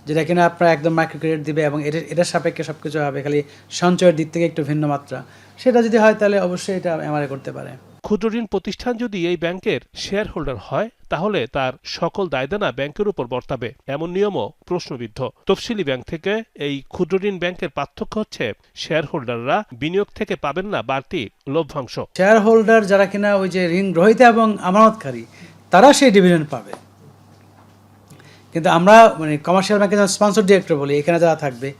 যেটা কিনা আপনার একদম মাইক্রো ক্রেডিট দিবে এবং এটার সাপেক্ষে সব কিছু হবে, খালি সঞ্চয়ের দিক থেকে একটু ভিন্ন মাত্রা, সেটা যদি হয় তাহলে অবশ্যই এটা MRA করতে পারে। ক্ষুদ্র ঋণ প্রতিষ্ঠান যদি এই ব্যাংকের শেয়ার হোল্ডার হয়, তাহলে তার সকল দায়দেনা ব্যাংকের উপর বর্তাবে। এমন নিয়মও প্রশ্নবিদ্ধ। তফসিলি ব্যাংক থেকে এই ক্ষুদ্র ঋণ ব্যাংকের পার্থক্য হচ্ছে শেয়ার হোল্ডাররা বিনিয়োগ থেকে পাবেন না বাড়তি লভ্যাংশ। শেয়ার হোল্ডার যারা কিনা ওই যে ঋণ গ্রহীতা এবং আমানতকারী, তারা সেই ডিভিডেন্ড পাবে। কিন্তু আমরা মানে কমার্শিয়াল ব্যাংকে যখন স্পন্সর ডিরেক্টর বলি, এখানে যারা থাকবে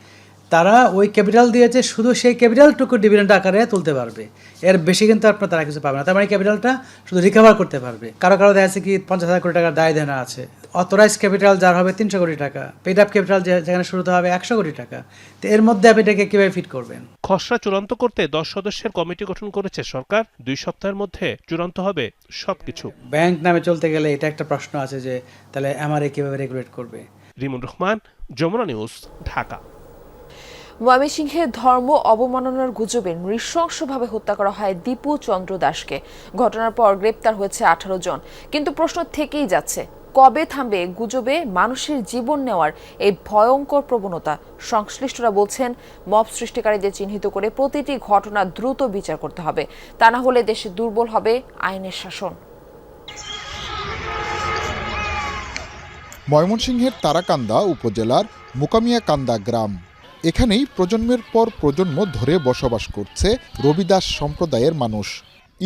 তারা ওই ক্যাপিটাল দিয়েছে, শুধু সেই ক্যাপিটালটুকু ডিভিডেন্ড আকারে তুলতে পারবে, এর বেশি কিন্তু আপনার তারা কিছু পাবে না। তার মানে ক্যাপিটালটা শুধু রিকভার করতে পারবে। কারো কারো দেখা যাচ্ছে কি 50,000 কোটি টাকার দায় দেনা আছে। অথরাইজ ক্যাপিটাল যার হবে 300 কোটি টাকা, পেড আপ ক্যাপিটাল যেখানে শুরুতে হবে 100 কোটি টাকা। তো এর মধ্যে আপনি এটাকে কীভাবে ফিট করবেন? খসড়া চূড়ান্ত করতে 10 সদস্যের কমিটি গঠন করেছে সরকার। 2 সপ্তাহের মধ্যে চূড়ান্ত হবে সবকিছু। ব্যাংক নামে চলতে গেলে এটা একটা প্রশ্ন আছে যে তাহলে MRA কিভাবে রেগুলেট করবে? রিমন রহমান, যমুনা নিউজ, ঢাকা। ময়মনসিংহে ধর্ম অবমাননার গুজবে নৃশংসভাবে হত্যা করা হয় দীপু চন্দ্র দাসকে। ঘটনার পর গ্রেপ্তার হয়েছে 18 জন, কিন্তু প্রশ্ন থেকেই যাচ্ছে, কবে থামবে গুজবে মানুষের জীবন নেওয়ার এই ভয়ঙ্কর প্রবণতা? সংশ্লিষ্টরা বলছেন মব সৃষ্টিকারীদের চিহ্নিত করে প্রতিটি ঘটনা দ্রুত বিচার করতে হবে, তা না হলে দেশে দুর্বল হবে আইনের শাসন। ময়মনসিংহের তারাকান্দা উপজেলার মুকামিয়াকান্দা গ্রাম। এখানেই প্রজন্মের পর প্রজন্ম ধরে বসবাস করছে রবিদাস সম্প্রদায়ের মানুষ।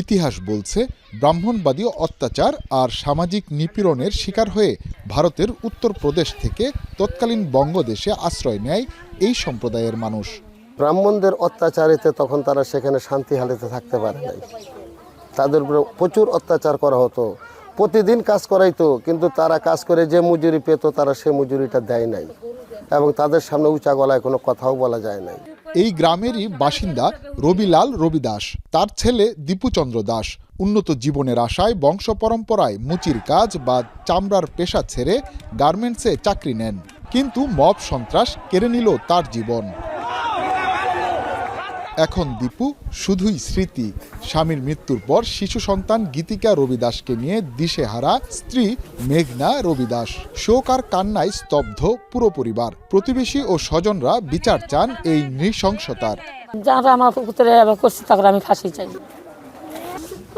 ইতিহাস বলছে ব্রাহ্মণবাদী অত্যাচার আর সামাজিক নিপীড়নের শিকার হয়ে ভারতের উত্তরপ্রদেশ থেকে তৎকালীন বঙ্গদেশে আশ্রয় নেয় এই সম্প্রদায়ের মানুষ। ব্রাহ্মণদের অত্যাচারিতে তখন তারা সেখানে শান্তি হালিতে থাকতে পারে নাই। তাদের উপরে প্রচুর অত্যাচার করা হতো, প্রতিদিন কাজ করাইতো, কিন্তু তারা কাজ করে যে মজুরি পেত তারা সে মজুরিটা দেয় নাই এবং তাদের সামনে উঁচা গলায় কোনো কথাও বলা যায় নাই। এই গ্রামেরই বাসিন্দা রবিলাল রবিদাস, তার ছেলে দীপুচন্দ্র দাস উন্নত জীবনের আশায় বংশ পরম্পরায় মুচির কাজ বা চামড়ার পেশা ছেড়ে গার্মেন্টসে চাকরি নেন, কিন্তু মব সন্ত্রাস কেড়ে নিল তার জীবন। এখন দীপু শুধুই স্মৃতি। স্বামীর মৃত্যুর পর শিশু সন্তান গীতিকা রবিদাসকে নিয়ে দিশেহারা স্ত্রী মেঘনা রবিদাস। শোক আর কান্নায় স্তব্ধ পুরো পরিবার। প্রতিবেশী ও স্বজনরা বিচার চান এই নৃশংসতার। যারা আমার পুত্রে করছে তাকে আমি ফাঁসি চাই,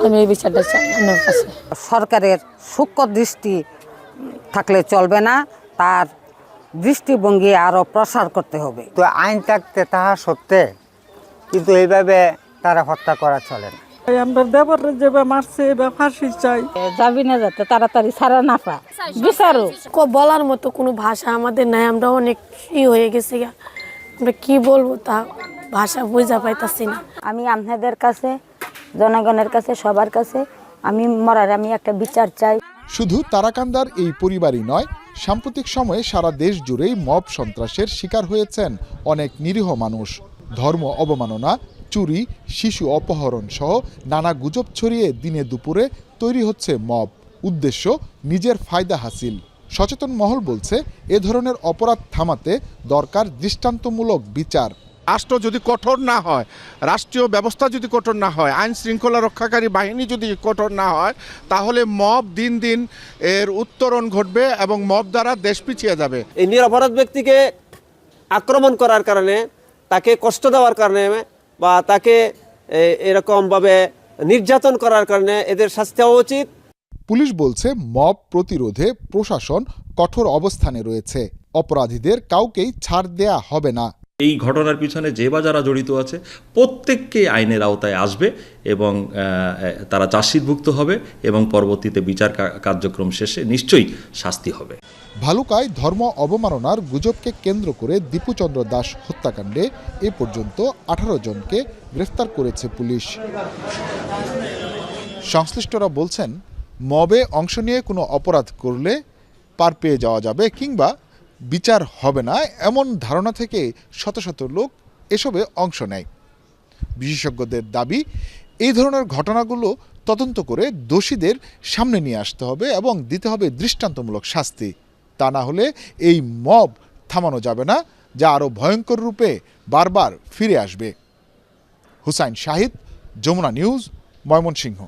আমি এই বিচারটা চাই আমার কাছে। সরকারের সূক্ষ্ম দৃষ্টি থাকলে চলবে না, তার দৃষ্টিভঙ্গি আরো প্রসার করতে হবে। তো আইন থাকতে তাহা সত্ত্বে কিন্তু এইভাবে তারা হত্যা করা চলে না। আমরা দেবরে যেভাবে মারছে এবার ফাঁসি চাই। যাবি না যাতে তাড়াতাড়ি ছাড়া না পা বিচারো। বলার মতো কোনো ভাষা আমাদের নাই, আমরা অনেক হয়ে গেছি, আমরা কি বলবো তা ভাষা বুঝা পাইতাছি না। আমি আপনাদের কাছে, জনগণের কাছে, সবার কাছে আমি একটা বিচার চাই। শুধু তারাকান্দার এই পরিবারই নয়, সাম্প্রতিক সময়ে সারা দেশ জুড়েই মব সন্ত্রাসের শিকার হয়েছেন অনেক নিরীহ মানুষ। ধর্ম অবমাননা, চুরি, শিশু অপহরণ সহ নানা গুজব ছড়িয়ে দিনে দুপুরে তৈরি হচ্ছে মব, উদ্দেশ্য নিজের ফায়দা হাসিল। সচেতন মহল বলছে এ ধরনের অপরাধ থামাতে দরকার দৃষ্টান্তমূলক বিচার। রাষ্ট্র যদি কঠোর না হয়, রাষ্ট্রীয় ব্যবস্থা যদি কঠোর না হয়, আইন শৃঙ্খলা রক্ষাকারী বাহিনী যদি কঠোর না হয়, তাহলে মব দিন দিন এর উত্তরণ ঘটবে এবং মব দ্বারা দেশ পিছিয়ে যাবে। এই নিরপরাধ ব্যক্তিকে আক্রমণ করার কারণে, তাকে কষ্ট দেওয়ার কারণে বা তাকে এরকমভাবে নির্যাতন করার কারণে এদের শাস্তি হওয়া উচিত। পুলিশ বলছে মব প্রতিরোধে প্রশাসন কঠোর অবস্থানে রয়েছে, অপরাধীদের কাউকেই ছাড় দেয়া হবে না। এই ঘটনার পিছনে যে বা যারা জড়িত আছে প্রত্যেককে আইনের আওতায় আসবে এবং তারা চার্জশিটভুক্ত হবে এবং পরবর্তীতে বিচার কার্যক্রম শেষে নিশ্চয়ই শাস্তি হবে। ভালুকায় ধর্ম অবমাননার গুজবকে কেন্দ্র করে দীপুচন্দ্র দাস হত্যাকাণ্ডে এ পর্যন্ত 18 জনকে গ্রেফতার করেছে পুলিশ। সংশ্লিষ্টরা বলছেন, মবে অংশ নিয়ে কোনো অপরাধ করলে পার পেয়ে যাওয়া যাবে কিংবা বিচার হবে না, এমন ধারণা থেকে শত শত লোক এসবে অংশ নেয়। বিশেষজ্ঞদের দাবি, এই ধরনের ঘটনাগুলো তদন্ত করে দোষীদের সামনে নিয়ে আসতে হবে এবং দিতে হবে দৃষ্টান্তমূলক শাস্তি। তা না হলে এই মব থামানো যাবে না, যা আরও ভয়ঙ্কর রূপে বারবার ফিরে আসবে। হুসাইন শাহিদ, যমুনা নিউজ, ময়মনসিংহ।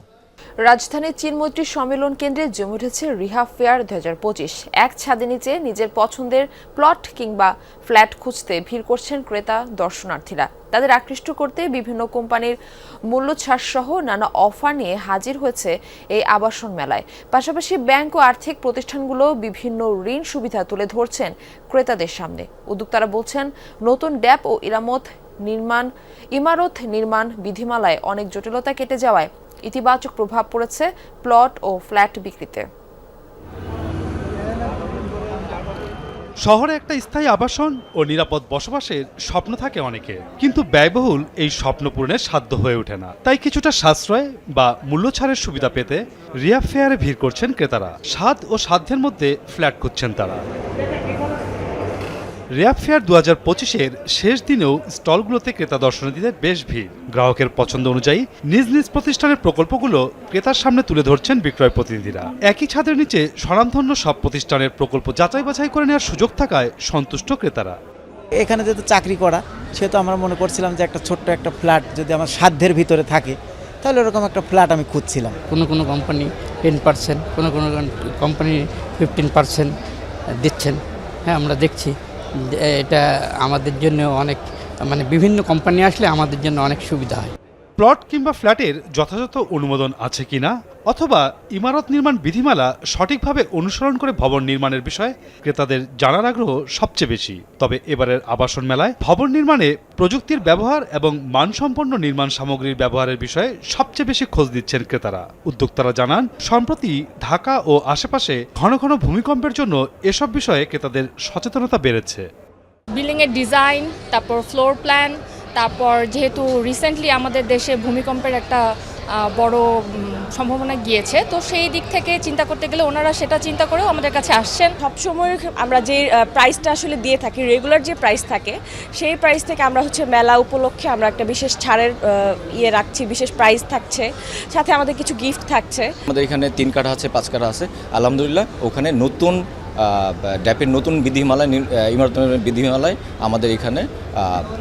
রাজধানীর চীনমৈত্রী সম্মেলন কেন্দ্রে জমে উঠেছে রিহাব ফেয়ার 2025। এক ছাদের নিচে নিজের পছন্দের প্লট কিংবা ফ্ল্যাট খুঁজতে ভিড় করছেন ক্রেতা দর্শনার্থীরা। তাদের আকৃষ্ট করতে বিভিন্ন কোম্পানির মূল্য ছাড় সহ নানা অফার নিয়ে হাজির হয়েছে এই আবাসন মেলায়। পাশাপাশি ব্যাংক ও আর্থিক প্রতিষ্ঠানগুলো বিভিন্ন ঋণ সুবিধা তুলে ধরছেন ক্রেতাদের সামনে। উদ্যোক্তারা বলছেন, নতুন ড্যাপ ও ইমারত নির্মাণ বিধিমালায় অনেক জটিলতা কেটে যাওয়ায় ইতিবাচক প্রভাব পড়েছে প্লট ও ফ্ল্যাট বিক্রিতে। শহরে একটা স্থায়ী আবাসন ও নিরাপদ বসবাসের স্বপ্ন থাকে অনেকে, কিন্তু ব্যয়বহুল এই স্বপ্ন পূরণের সাধ্য হয়ে ওঠে না। তাই কিছুটা সাশ্রয় বা মূল্য ছাড়ের সুবিধা পেতে রিহাব ফেয়ারে ভিড় করছেন ক্রেতারা। স্বাদ ও সাধ্যের মধ্যে ফ্ল্যাট খুঁজছেন তারা। রিহাব ফেয়ার 2025-এর শেষ দিনেও স্টলগুলোতে ক্রেতা দর্শনার্থীদের বেশ ভিড়। গ্রাহকের পছন্দ অনুযায়ী নিজ নিজ প্রতিষ্ঠানের প্রকল্পগুলো ক্রেতার সামনে তুলে ধরছেন বিক্রয় প্রতিনিধিরা। একই ছাদের নিচে স্বনামধন্য সব প্রতিষ্ঠানের প্রকল্প যাচাই বাছাই করে নেওয়ার সুযোগ থাকায় সন্তুষ্ট ক্রেতারা। এখানে যেহেতু চাকরি করা, সেহেতু আমরা মনে করছিলাম যে একটা ছোট্ট একটা ফ্ল্যাট যদি আমার সাধ্যের ভিতরে থাকে, তাহলে ওরকম একটা ফ্ল্যাট আমি খুঁজছিলাম। কোনো কোম্পানি 10%, কোনো কোম্পানি 15% দিচ্ছেন। হ্যাঁ, আমরা দেখছি এটা আমাদের জন্য অনেক, বিভিন্ন কোম্পানি আসলে আমাদের জন্য অনেক সুবিধা হয়। প্লট কিংবা ফ্ল্যাটের যথাযথ অনুমোদন আছে কিনা অথবা ইমারত নির্মাণ বিধিমালা সঠিকভাবে অনুসরণ করে ভবন নির্মাণের বিষয়ে ক্রেতাদের জানার আগ্রহ সবচেয়ে বেশি। তবে এবারের আবাসন মেলায় ভবন নির্মাণে প্রযুক্তির ব্যবহার এবং মানসম্পন্ন নির্মাণ সামগ্রীর ব্যবহারের বিষয়ে সবচেয়ে বেশি খোঁজ দিচ্ছেন ক্রেতারা। উদ্যোক্তারা জানান, সম্প্রতি ঢাকা ও আশেপাশে ঘন ঘন ভূমিকম্পের জন্য এসব বিষয়ে ক্রেতাদের সচেতনতা বেড়েছে। বিল্ডিংয়ের ডিজাইন, তারপর ফ্লোর প্ল্যান, তারপর যেহেতু রিসেন্টলি আমাদের দেশে ভূমিকম্পের একটা বড় সম্ভাবনা গিয়েছে, তো সেই দিক থেকে চিন্তা করতে গেলে ওনারা সেটা চিন্তা করেও আমাদের কাছে আসছেন। সবসময় আমরা যে প্রাইসটা আসলে দিয়ে থাকি, রেগুলার যে প্রাইস থাকে, সেই প্রাইস থেকে আমরা মেলা উপলক্ষে আমরা একটা বিশেষ ছাড়ের রাখছি, বিশেষ প্রাইস থাকছে, সাথে আমাদের কিছু গিফট থাকছে। আমাদের এখানে 3 কাঠা আছে, 5 কাঠা আছে, আলহামদুলিল্লাহ। ওখানে নতুন ড্যাপের নতুন বিধিমালায়, ইমারত বিধিমালায় আমাদের এখানে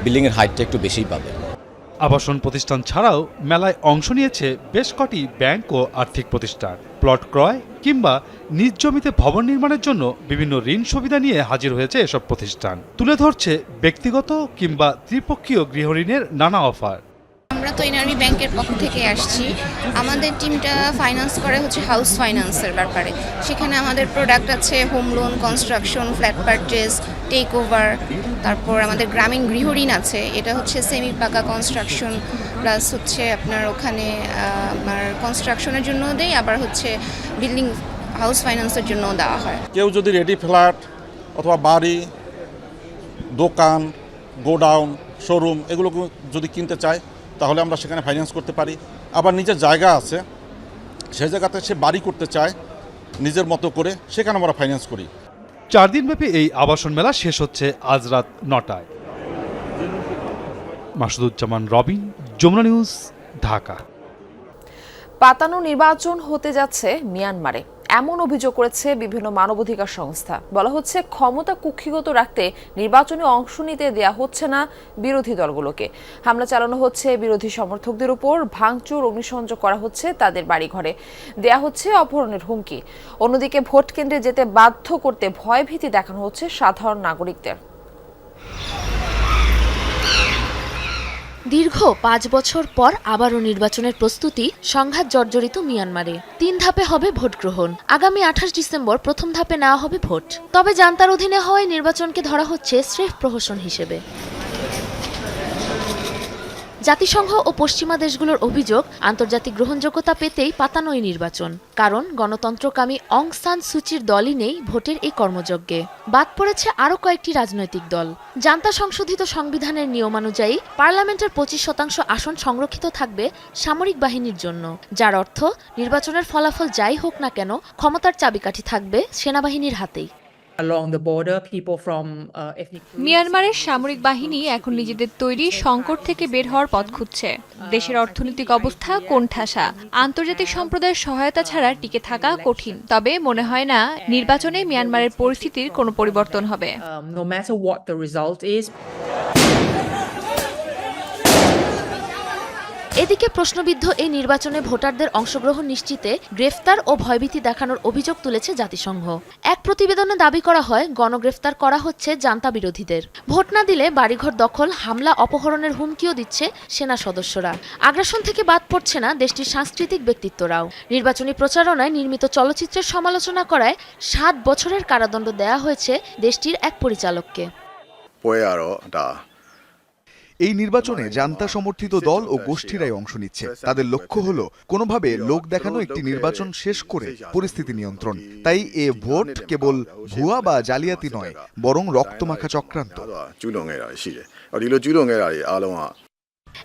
বিল্ডিংয়ের হাইটটা একটু বেশিই পাবে। আবাসন প্রতিষ্ঠান ছাড়াও মেলায় অংশ নিয়েছে বেশ কটি ব্যাংক ও আর্থিক প্রতিষ্ঠান। প্লট ক্রয় কিংবা নিজ জমিতে ভবন নির্মাণের জন্য বিভিন্ন ঋণ সুবিধা নিয়ে হাজির হয়েছে এসব প্রতিষ্ঠান। তুলে ধরছে ব্যক্তিগত কিংবা ত্রিপক্ষীয় গৃহঋণের নানা অফার। আমরা তো এনআরবি ব্যাংকের পক্ষ থেকে আসছি। আমাদের টিমটা ফাইন্যান্স করে হাউস ফাইন্যান্সের ব্যাপারে। সেখানে আমাদের প্রোডাক্ট আছে home loan, construction, flat purchase, take over, তারপর আমাদের গ্রামীণ গৃহঋণ আছে, এটা হচ্ছে সেমি পাকা কনস্ট্রাকশন, প্লাস হচ্ছে আপনার ওখানে আমার কনস্ট্রাকশনের জন্য দেয়, আবার হচ্ছে বিল্ডিং হাউস ফাইন্যান্সের জন্যও দেওয়া হয়। কেউ যদি রেডি ফ্ল্যাট অথবা বাড়ি, দোকান, গোডাউন, শোরুম এগুলো যদি কিনতে চায় তাহলে আমরা সেখানে ফাইন্যান্স করতে পারি। আবার নিজের জায়গা আছে, সেই জায়গাতে সে বাড়ি করতে চায় নিজের মতো করে, সেখানে আমরা ফাইন্যান্স করি। 4 দিনব্যাপী এই আবাসন মেলা শেষ হচ্ছে আজ রাত 9টায়। মাসুদুজ্জামান রবিন, যমুনা নিউজ, ঢাকা। পাতানো নির্বাচন হতে যাচ্ছে মিয়ানমারে, এমন অভিযোগ করেছে বিভিন্ন মানবাধিকার সংস্থা। বলা হচ্ছে ক্ষমতা কুক্ষিগত রাখতে নির্বাচনে অংশ নিতে দেয়া হচ্ছে না বিরোধী দলগুলোকে। হামলা চালানো হচ্ছে বিরোধী সমর্থকদের উপর, ভাঙচুর, অগ্নিসংযোগ করা হচ্ছে তাদের বাড়িঘরে, দেয়া হচ্ছে অপহরণের হুমকি। অন্যদিকে ভোট কেন্দ্রে যেতে বাধ্য করতে ভয়ভীতি দেখানো হচ্ছে সাধারণ নাগরিকদের। দীর্ঘ 5 বছর পর আবারও নির্বাচনের প্রস্তুতি, সংঘাত জর্জরিত মিয়ানমারে। 3 ধাপে হবে ভোট গ্রহণ। আগামী 28 ডিসেম্বর প্রথম ধাপে নেওয়া হবে ভোট। তবে জান্তার অধীনে হওয়ায় নির্বাচনকে ধরা হচ্ছে স্রেফ প্রহসন হিসেবে। জাতিসংঘ ও পশ্চিমা দেশগুলোর অভিযোগ, আন্তর্জাতিক গ্রহণযোগ্যতা পেতেই পাতানো এই নির্বাচন। কারণ গণতন্ত্রকামী অং সান সুচির দলই নেই ভোটের এই কর্মযজ্ঞে। বাদ পড়েছে আরও কয়েকটি রাজনৈতিক দল। জান্তা সংশোধিত সংবিধানের নিয়মানুযায়ী পার্লামেন্টের 25% আসন সংরক্ষিত থাকবে সামরিক বাহিনীর জন্য, যার অর্থ নির্বাচনের ফলাফল যাই হোক না কেন ক্ষমতার চাবিকাঠি থাকবে সেনাবাহিনীর হাতেই। মিয়ানমারের সামরিক বাহিনী এখন নিজেদের তৈরি সংকট থেকে বের হওয়ার পথ খুঁজছে। দেশের অর্থনৈতিক অবস্থা কোণঠাসা, আন্তর্জাতিক সম্প্রদায়ের সহায়তা ছাড়া টিকে থাকা কঠিন। তবে মনে হয় না নির্বাচনে মিয়ানমারের পরিস্থিতির কোনো পরিবর্তন হবে। এদিকে প্রশ্নবিদ্ধ এই নির্বাচনে ভোটারদের অংশগ্রহণ নিশ্চিতে গ্রেফতার ও ভয়ভীতি দেখানোর অভিযোগ তুলেছে জাতিসংঘ। এক প্রতিবেদনে দাবি করা হয় গণগ্রেফতার করা হচ্ছে জান্তা বিরোধীদের। ভোট না দিলে বাড়িঘর দখল, হামলা, অপহরণের হুমকিও দিচ্ছে সেনা সদস্যরা। আগ্রাসন থেকে বাদ পড়ছে না দেশটির সাংস্কৃতিক ব্যক্তিত্বরাও। নির্বাচনী প্রচারণায় নির্মিত চলচ্চিত্রের সমালোচনা করায় 7 বছরের কারাদণ্ড দেয়া হয়েছে দেশটির এক পরিচালককে। এই নির্বাচনে জান্তা সমর্থিত দল ও গোষ্ঠীরাই অংশ নিচ্ছে। তাদের লক্ষ্য হলো কোনোভাবে লোক দেখানো একটি নির্বাচন শেষ করে পরিস্থিতি নিয়ন্ত্রণ। তাই এ ভোট কেবল ভুয়া বা জালিয়াতি নয়, বরং রক্তমাখা চক্রান্ত।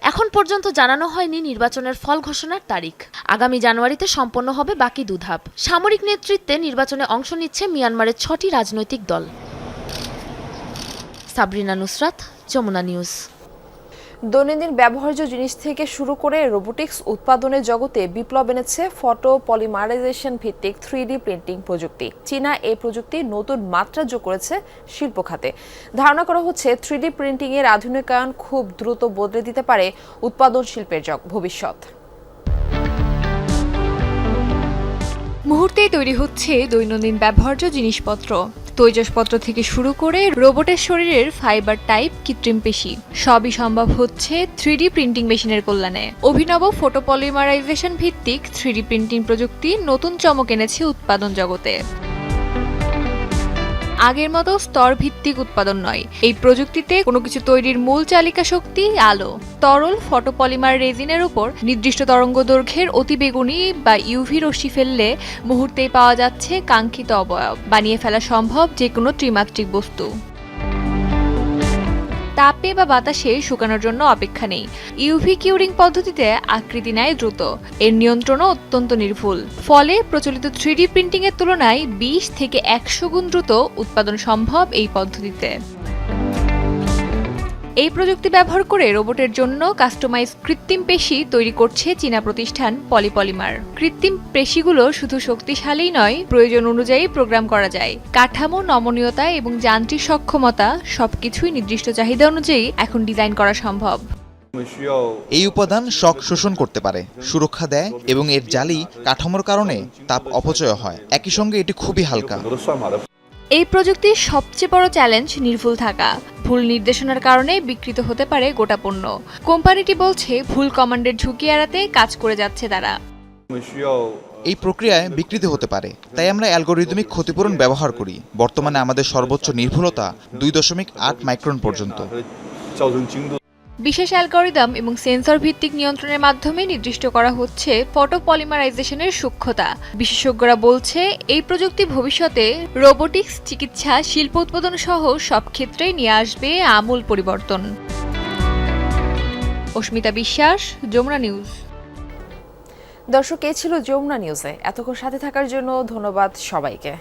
এখন পর্যন্ত জানানো হয়নি নির্বাচনের ফল ঘোষণার তারিখ। আগামী জানুয়ারিতে সম্পন্ন হবে বাকি 2 ধাপ। সামরিক নেতৃত্বে নির্বাচনে অংশ নিচ্ছে মিয়ানমারের 6টি রাজনৈতিক দল। সাবরিনা নুসরাত, যমুনা নিউজ। দৈনন্দিন ব্যবহার্য জিনিস থেকে শুরু করে রোবোটিক্স উৎপাদনের জগতে বিপ্লব এনেছে ফটো পলিমারাইজেশন ভিত্তিক 3D প্রিন্টিং প্রযুক্তি। চীনা এই প্রযুক্তি নতুন মাত্রা যোগ করেছে শিল্প খাতে। ধারণা করা হচ্ছে 3D প্রিন্টিং এর আধুনিকায়ন খুব দ্রুত বদলে দিতে পারে উৎপাদন শিল্পের ভবিষ্যৎ। মুহূর্তেই তৈরি হচ্ছে দৈনন্দিন ব্যবহার্য জিনিসপত্র। তৈজসপত্র থেকে শুরু করে রোবটের শরীরের ফাইবার টাইপ, কৃত্রিম পেশি, সবই সম্ভব হচ্ছে 3D প্রিন্টিং মেশিনের কল্যাণে। অভিনব ফটোপলিমারাইজেশন ভিত্তিক 3D প্রিন্টিং প্রযুক্তি নতুন চমক এনেছে উৎপাদন জগতে। আগের মতো স্তর ভিত্তিক উৎপাদন নয়, এই প্রযুক্তিতে কোনো কিছু তৈরির মূল চালিকা শক্তি আলো। তরল ফটোপলিমার রেজিনের উপর নির্দিষ্ট তরঙ্গ দৈর্ঘ্যের অতিবেগুনি বা ইউভি রশ্মি ফেললে মুহূর্তেই পাওয়া যাচ্ছে কাঙ্ক্ষিত অবয়ব। বানিয়ে ফেলা সম্ভব যে কোনো ত্রিমাত্রিক বস্তু। তাপে বা বাতাসে শুকানোর জন্য অপেক্ষা নেই। ইউভি কিউরিং পদ্ধতিতে আকৃতি নেয় দ্রুত। এর নিয়ন্ত্রণও অত্যন্ত নির্ভুল। ফলে প্রচলিত 3D প্রিন্টিং এর তুলনায় 20 থেকে 100 গুণ দ্রুত উৎপাদন সম্ভব এই পদ্ধতিতে। এই প্রযুক্তি ব্যবহার করে রোবটের জন্য কাস্টমাইজ কৃত্রিম পেশি তৈরি করছে চীনা প্রতিষ্ঠান পলিপলিমার। কৃত্রিম পেশিগুলো শুধু শক্তিশালী নয়, প্রয়োজন অনুযায়ী প্রোগ্রাম করা যায়। কাঠামো, নমনীয়তা এবং যান্ত্রিক সক্ষমতা সবকিছুই নির্দিষ্ট চাহিদা অনুযায়ী এখন ডিজাইন করা সম্ভব। এই উপাদান শক শোষণ করতে পারে, সুরক্ষা দেয় এবং এর জালি কাঠামোর কারণে তাপ অপচয় হয়। একই সঙ্গে এটি খুবই হালকা। এই প্রযুক্তির সবচেয়ে বড় চ্যালেঞ্জ নির্ভুল থাকা। ভুল নির্দেশনার কারণে বিকৃত হতে পারে গোটা পণ্য। কোম্পানিটি বলছে ভুল কমান্ডের ঝুঁকি এড়াতে কাজ করে যাচ্ছে তারা। এই প্রক্রিয়ায় বিকৃতি হতে পারে, তাই আমরা অ্যালগোরিদমিক ক্ষতিপূরণ ব্যবহার করি। বর্তমানে আমাদের সর্বোচ্চ নির্ভুলতা 2.8 মাইক্রন পর্যন্ত। বিশেষ অ্যালগরিদম এবং সেন্সর ভিত্তিক নিয়ন্ত্রণের মাধ্যমে নির্দিষ্ট করা হচ্ছে ফটোপলিমারাইজেশনের সূক্ষ্মতা। বিশেষজ্ঞরা বলছে এই প্রযুক্তি ভবিষ্যতে রোবোটিক্স, চিকিৎসা, শিল্প উৎপাদন সহ সব ক্ষেত্রেই নিয়ে আসবে আমূল পরিবর্তন। অস্মিতা বিশ্বাস, যমুনা নিউজ। দর্শক, এ ছিল যমুনা নিউজে। এতক্ষণ সাথে থাকার জন্য ধন্যবাদ সবাইকে।